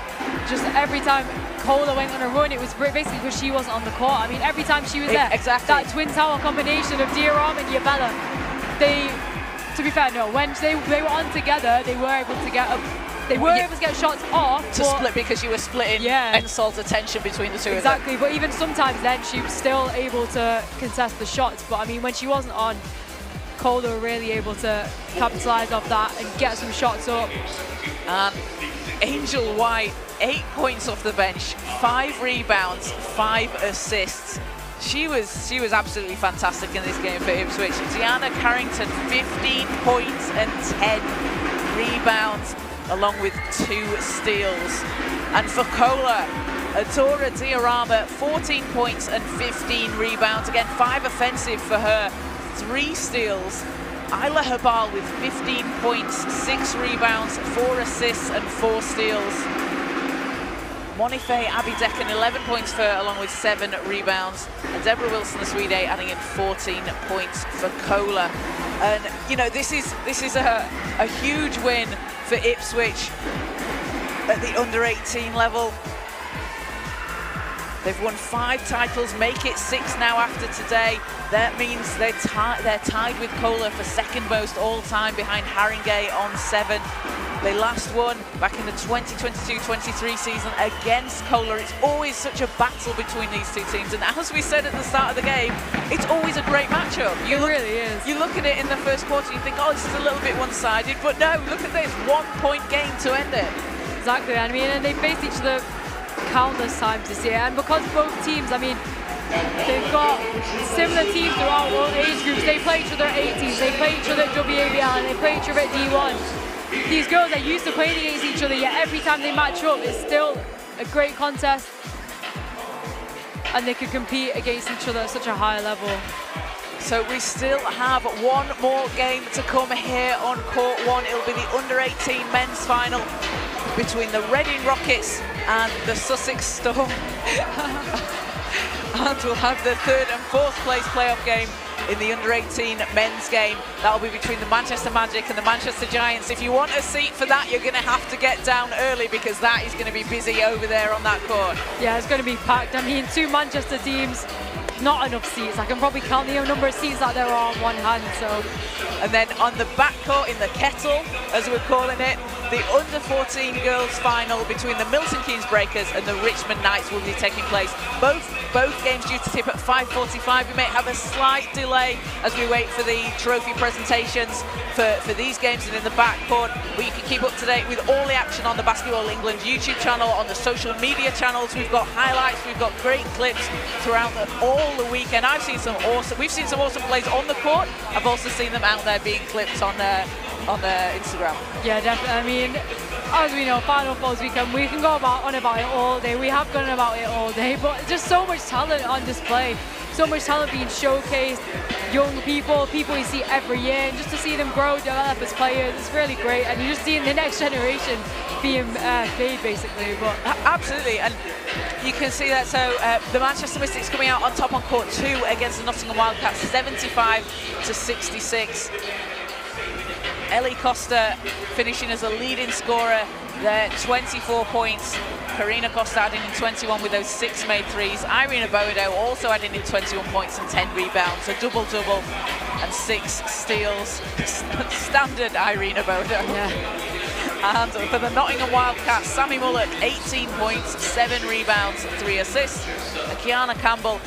just every time CoLA went on a run, it was basically because she wasn't on the court. I mean, every time she was there, exactly. That twin tower combination of Dioram and Yabella, to be fair, no, when they were on together, they were able to get able to get shots off. To split, because you were splitting Ensol's attention between the two of them. Exactly, but even sometimes then she was still able to contest the shots. But I mean, when she wasn't on, CoLA were really able to capitalise off that and get some shots up. And Angel White, 8 points off the bench, 5 rebounds, 5 assists. She was absolutely fantastic in this game for Ipswich. Deanna Carrington, 15 points and 10 rebounds, along with 2 steals. And for CoLA, Adora Diorama, 14 points and 15 rebounds. Again, 5 offensive for her, 3 steals. Isla Habal with 15 points, 6 rebounds, 4 assists and 4 steals. Monife Abidekan, 11 points for her, along with 7 rebounds. And Deborah Wilson, the Swede, adding in 14 points for CoLA. And, you know, this is a huge win for Ipswich at the under-18 level. They've won 5 titles, make it 6 now after today. That means they're tied with CoLA for second most all-time behind Haringey on 7. They last won back in the 2022-23 season against CoLA. It's always such a battle between these two teams, and as we said at the start of the game, it's always a great matchup. It really is. You look at it in the first quarter, you think, oh, this is a little bit one-sided, but no, look at this, 1-point game to end it. Exactly, I mean, and they faced each other countless times this year, and because both teams, I mean, they've got similar teams throughout all age groups. They play each other at 18s, they play each other at WABL, and they play each other at D1. These girls are used to playing against each other, yet every time they match up, it's still a great contest, and they can compete against each other at such a high level. So we still have one more game to come here on court 1. It'll be the under-18 men's final between the Reading Rockets and the Sussex Storm. And we'll have the 3rd and 4th place playoff game in the under-18 men's game. That'll be between the Manchester Magic and the Manchester Giants. If you want a seat for that, you're going to have to get down early, because that is going to be busy over there on that court. Yeah, it's going to be packed. I mean, 2 Manchester teams, not enough seats. I can probably count the number of seats that there are on one hand. So, and then on the backcourt in the Kettle, as we're calling it, the under-14 girls final between the Milton Keynes Breakers and the Richmond Knights will be taking place. Both games due to tip at 5:45. We may have a slight delay as we wait for the trophy presentations for these games. And in the backcourt, you can keep up to date with all the action on the Basketball England YouTube channel, on the social media channels. We've got highlights, we've got great clips throughout all the weekend. We've seen some awesome plays on the court. I've also seen them out there being clipped on Instagram. Yeah, definitely. I mean, as we know, Final Fours weekend, we can go on about it all day. We have gone about it all day, but just so much talent on display, so much talent being showcased. Young people you see every year, and just to see them grow, develop as players, it's really great. And you're just seeing the next generation being made, basically. But absolutely, and you can see that. So the Manchester Mystics coming out on top on court 2 against the Nottingham Wildcats, 75-66. Ellie Costa finishing as a leading scorer there, 24 points. Karina Costa adding in 21 with those 6 made threes. Irina Bodo also adding in 21 points and 10 rebounds, a double-double and 6 steals. Standard Irina Bodo. Yeah. And for the Nottingham Wildcats, Sammy Mullock, 18 points, 7 rebounds, 3 assists. And Kiana Campbell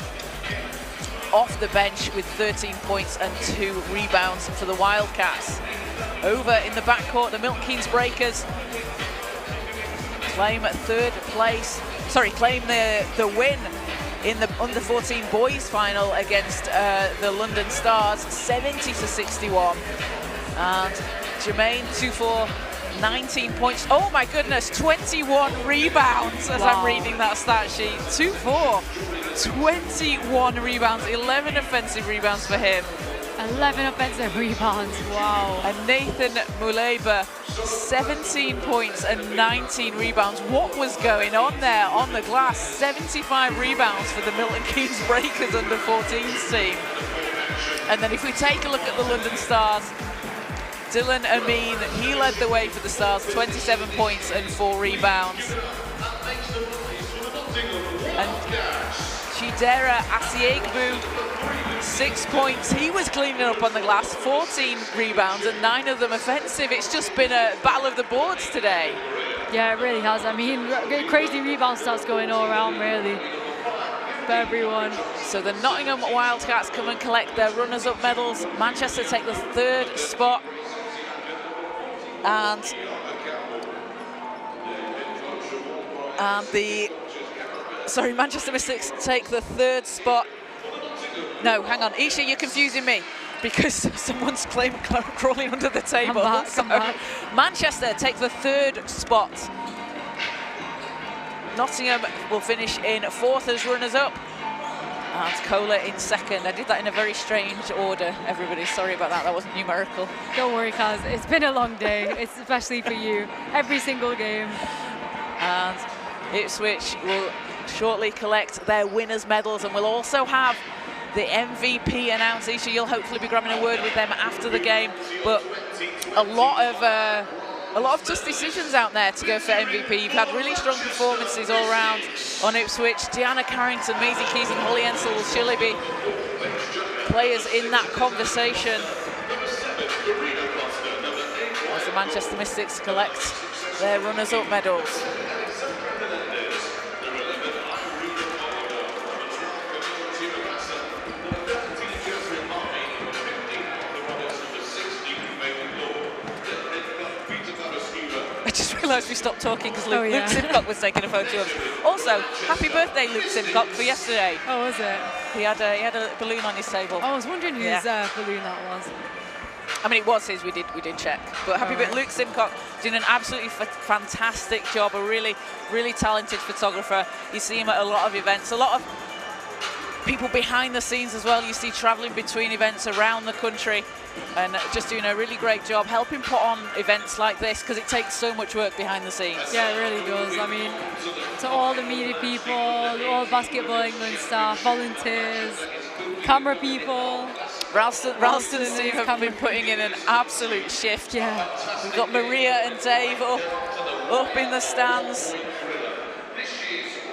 off the bench with 13 points and 2 rebounds for the Wildcats. Over in the backcourt, the Milton Keynes Breakers claim the win in the under-14 boys final against the London Stars, 70-61. And Jermaine Tufor, 19 points. Oh my goodness, 21 rebounds as I'm reading that stat sheet. Tufor, 21 rebounds, 11 offensive rebounds for him. 11 offensive rebounds, wow. And Nathan Muleba, 17 points and 19 rebounds. What was going on there on the glass? 75 rebounds for the Milton Keynes Breakers under 14s team. And then if we take a look at the London Stars, Dylan Amin, he led the way for the Stars, 27 points and 4 rebounds. And Chidera Asiegbu, 6 points. He was cleaning up on the glass, 14 rebounds and 9 of them offensive. It's just been a battle of the boards today. Yeah, it really has. I mean, crazy rebound stats going all around, really. for everyone. So the Nottingham Wildcats come and collect their runners-up medals. Manchester take the 3rd spot. And Manchester Mystics take the 3rd spot. No, hang on, Isha, you're confusing me because someone's crawling under the table. Come back. Manchester take the 3rd spot. Nottingham will finish in 4th as runners-up. And CoLA in 2nd. I did that in a very strange order, everybody. Sorry about that, that wasn't numerical. Don't worry, Kaz. It's been a long day, it's especially for you. Every single game. And Ipswich will shortly collect their winners' medals, and we'll also have the MVP announced. Isha, you'll hopefully be grabbing a word with them after the game. But a lot of tough decisions out there to go for MVP. You've had really strong performances all round on Ipswich. Deanna Carrington, Maisie Keys and Holly Ensel will surely be players in that conversation as the Manchester Mystics collect their runners-up medals. I just realised we stopped talking because Luke Simcock was taking a photo of us. Also, happy birthday, Luke Simcock, for yesterday. Oh, was it? He had a balloon on his table. I was wondering whose balloon that was. I mean, it was his. We did check. But happy birthday, Luke Simcock, doing an absolutely fantastic job. A really, really talented photographer. You see him at a lot of events. A lot of people behind the scenes as well. You see travelling between events around the country, and just doing a really great job helping put on events like this, because it takes so much work behind the scenes. Yeah, it really does. I mean, to all the media people, all the Basketball England staff, volunteers, camera people. Ralston's team have been putting in an absolute shift. Yeah. We've got Maria and Dave up in the stands,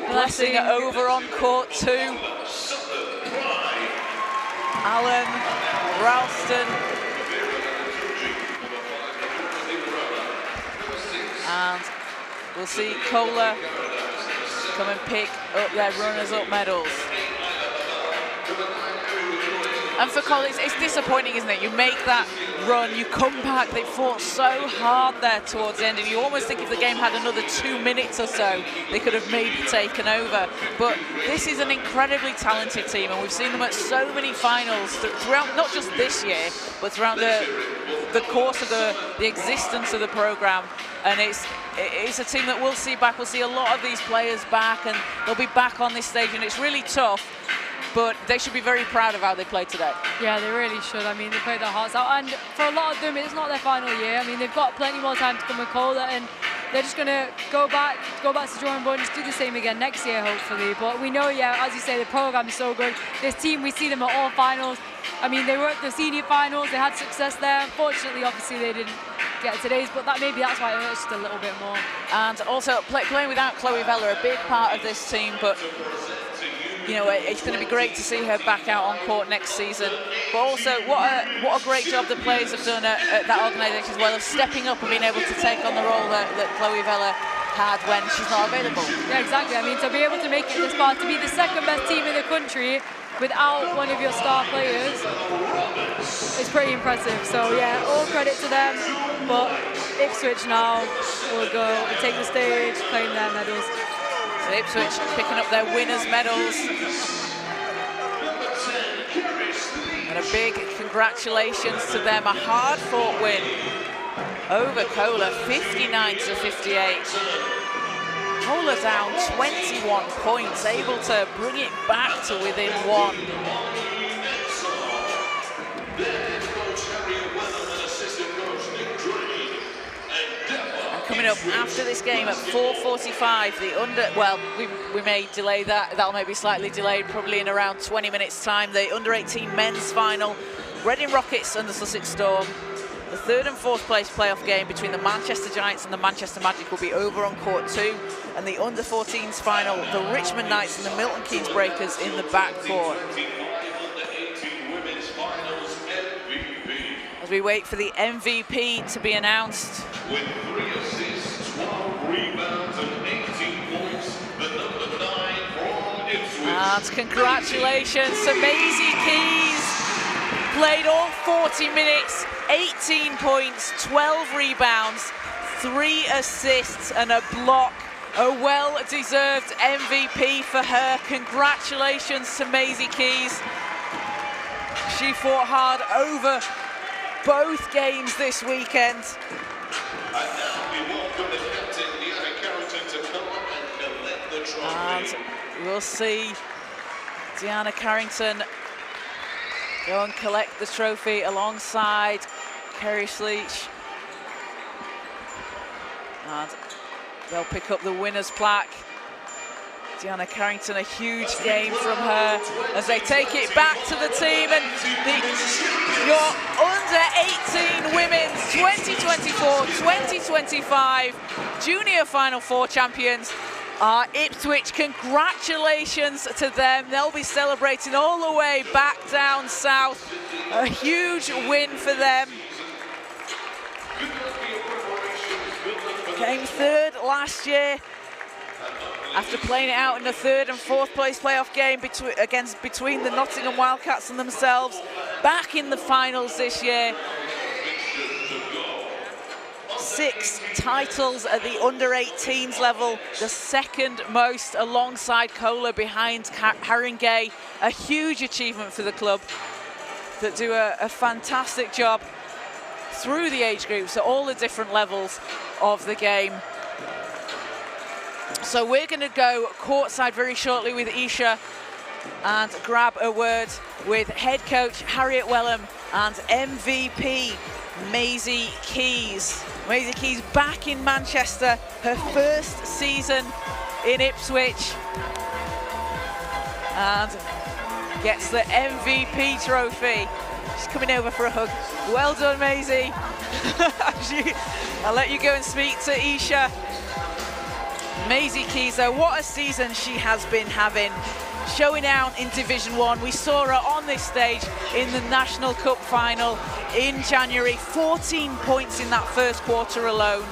blessing it over on court 2. Alan, Ralston, and we'll see CoLA come and pick up their runners-up medals. And for CoLA, it's disappointing, isn't it? You make that run, you come back, they fought so hard there towards the end, and you almost think if the game had another 2 minutes or so, they could have maybe taken over. But this is an incredibly talented team, and we've seen them at so many finals throughout, not just this year, but throughout the course of the existence of the programme. And it's a team that we'll see back. We'll see a lot of these players back, and they'll be back on this stage, and it's really tough. But they should be very proud of how they played today. Yeah, they really should. I mean, they played their hearts out. And for a lot of them, it's not their final year. I mean, they've got plenty more time to come with CoLA, and they're just going to go back to the drawing board and just do the same again next year, hopefully. But we know, as you say, the programme is so good. This team, we see them at all finals. I mean, they were at the senior finals. They had success there. Unfortunately, obviously, they didn't get today's, but that's why it hurts just a little bit more. And also, playing without Chloe Vella, a big part of this team, but you know, it's going to be great to see her back out on court next season. But also, what a great job the players have done at that organisation as well, of stepping up and being able to take on the role that Chloe Vella had when she's not available. Yeah, exactly. I mean, to be able to make it this far, to be the second best team in the country without one of your star players, it's pretty impressive. So yeah, all credit to them. But Ipswich now will go and take the stage, claim their medals. So Ipswich picking up their winners' medals. And a big congratulations to them. A hard-fought win over CoLA, 59-58. CoLA down 21 points, able to bring it back to within 1. Coming up after this game at 4:45, the we may delay that. That'll maybe slightly delayed, probably in around 20 minutes' time. The under-18 men's final, Reading Rockets and the Sussex Storm. The 3rd and 4th place playoff game between the Manchester Giants and the Manchester Magic will be over on court 2, and the under-14s final, the Richmond Knights and the Milton Keynes Breakers in the backcourt. As we wait for the MVP to be announced. With 3 assists, 12 rebounds and 18 points, the number 9 from Ipswich. And congratulations to Maisie Keys. Played all 40 minutes, 18 points, 12 rebounds, 3 assists and a block. A well-deserved MVP for her. Congratulations to Maisie Keys. She fought hard over both games this weekend. And now we welcome the captain, Deanna Carrington, to come up and collect the trophy. And we'll see Deanna Carrington go and collect the trophy alongside Kerry Sleech. And they'll pick up the winner's plaque. Deanna Carrington, a huge game from her as they take it back to the team. And your under-18 women's 2024-2025 Junior Final Four champions are Ipswich. Congratulations to them. They'll be celebrating all the way back down south. A huge win for them. Came third last year after playing it out in the third and fourth place playoff game between the Nottingham Wildcats and themselves. Back in the finals this year. 6 titles at the under-18s level, the second most alongside CoLA behind Haringey. A huge achievement for the club that do a fantastic job through the age groups at all the different levels of the game. So we're going to go courtside very shortly with Isha and grab a word with head coach Harriet Wellham and MVP Maisie Keys. Maisie Keys back in Manchester, her first season in Ipswich, and gets the MVP trophy. She's coming over for a hug. Well done, Maisie. I'll let you go and speak to Isha. Maisie Keys, though, what a season she has been having. Showing out in Division 1. We saw her on this stage in the National Cup final in January. 14 points in that first quarter alone.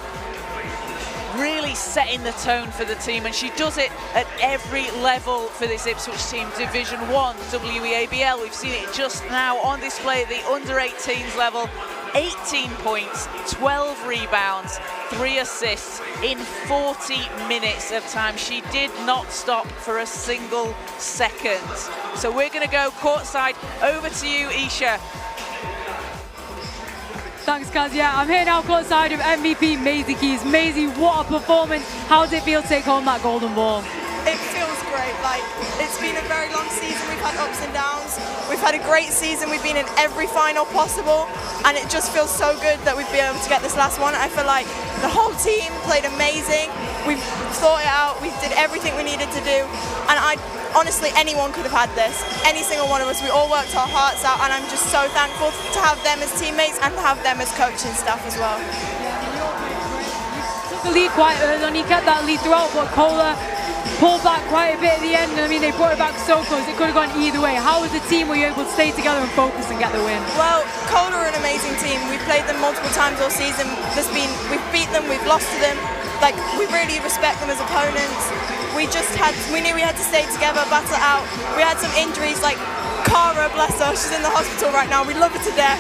Really setting the tone for the team, and she does it at every level for this Ipswich team. Division 1, WEABL, we've seen it just now on display at the under-18s level. 18 points, 12 rebounds, 3 assists in 40 minutes of time. She did not stop for a single second. So we're going to go courtside. Over to you, Isha. Thanks, Kaz. Yeah, I'm here now courtside of MVP Maisie Keys. Maisie, what a performance. How does it feel to take home that golden ball? It feels great. Like, it's been a very long season. We've had ups and downs. We've had a great season. We've been in every final possible, and it just feels so good that we've been able to get this last one. I feel like the whole team played amazing. We've thought it out. We did everything we needed to do, and honestly, anyone could have had this. Any single one of us. We all worked our hearts out, and I'm just so thankful to have them as teammates and to have them as coaching staff as well. You took the lead quite early on. You kept that lead throughout, but CoLA pulled back quite a bit at the end. I mean, they brought it back so close. It could have gone either way. How was the team? Were you able to stay together and focus and get the win? Well, CoLA are an amazing team. We've played them multiple times all season. We've beat them, we've lost to them. Like, we really respect them as opponents. We knew we had to stay together, battle out. We had some injuries, like Cara, bless her, she's in the hospital right now. We love her to death.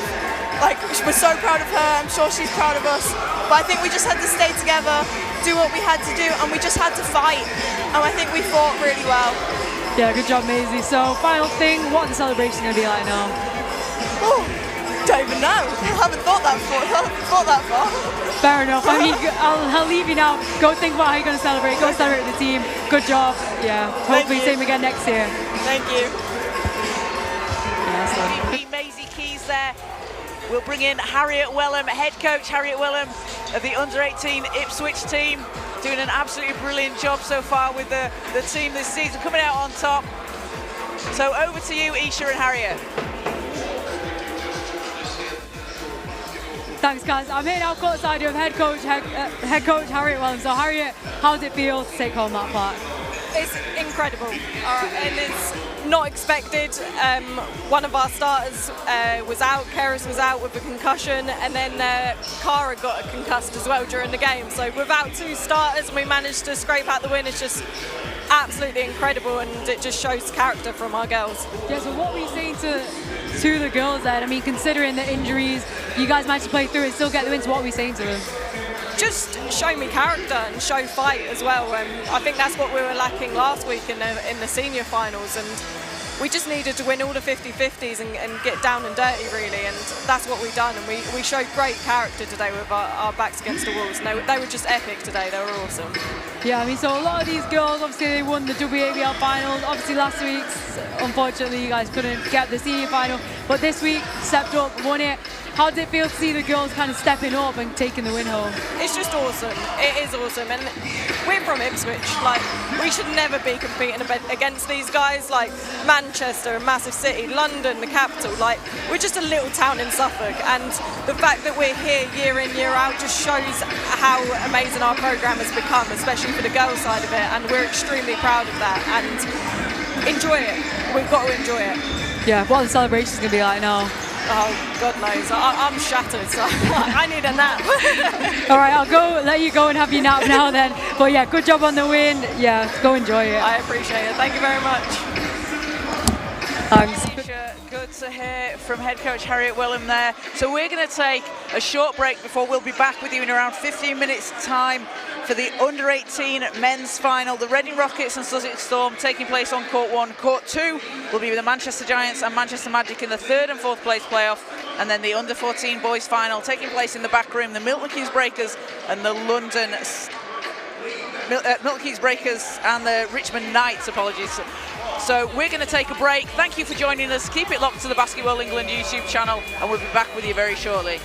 Like, we're so proud of her. I'm sure she's proud of us. But I think we just had to stay together, do what we had to do, and we just had to fight. And I think we fought really well. Yeah, good job, Maisie. So, final thing, what is the celebration going to be like now? Oh, don't even know. I haven't thought that far. Fair enough. I mean, I'll leave you now. Go think about how you're going to celebrate. Go celebrate with the team. Good job. Yeah. Hopefully, same again next year. Thank you. MVP Maisie Keys there. We'll bring in Harriet Wellham, head coach Harriet Wellham of the under-18 Ipswich team, doing an absolutely brilliant job so far with the team this season, coming out on top. So over to you, Isha and Harriet. Thanks, guys. I'm here now courtside of head coach Harriet Wellham. So Harriet, how does it feel to take home that plaque? It's incredible, and it's not expected. One of our starters was out, Keris was out with a concussion, and then Cara got concussed as well during the game. So without 2 starters, we managed to scrape out the win. It's just absolutely incredible, and it just shows character from our girls. Yeah, so what were you saying to the girls then? I mean, considering the injuries, you guys managed to play through it, still get the win, so what were you saying to them? Just show me character and show fight as well. I think that's what we were lacking last week in the senior finals, and we just needed to win all the 50-50s and get down and dirty really, and that's what we've done, and we showed great character today with our backs against the walls, and they were just epic today. They were awesome. Yeah, I mean, so a lot of these girls, obviously they won the WABL finals. Obviously last week, unfortunately, you guys couldn't get the senior final, but this week stepped up, won it. How did it feel to see the girls kind of stepping up and taking the win home? It's just awesome. It is awesome, and we're from Ipswich. Like, we should never be competing against these guys. Like Manchester, a massive city, London, the capital. Like, we're just a little town in Suffolk, and the fact that we're here year in, year out just shows how amazing our programme has become, especially for the girls' side of it. And we're extremely proud of that. And enjoy it. We've got to enjoy it. Yeah, what are the celebrations going to be like now? Oh, God knows. I'm shattered, so I need a nap. All right, I'll let you go and have your nap now then. But yeah, good job on the win. Yeah, go enjoy it. I appreciate it. Thank you very much. Thanks. Good to hear from head coach Harriet Willem there. So we're going to take a short break before we'll be back with you in around 15 minutes time for the under-18 men's final. The Reading Rockets and Sussex Storm taking place on court 1. Court 2 will be with the Manchester Giants and Manchester Magic in the 3rd and 4th place playoff. And then the under-14 boys final taking place in the back room. The Milton Keynes Breakers and the Milton Keynes Breakers and the Richmond Knights, apologies. So we're going to take a break. Thank you for joining us. Keep it locked to the Basketball England YouTube channel, and we'll be back with you very shortly.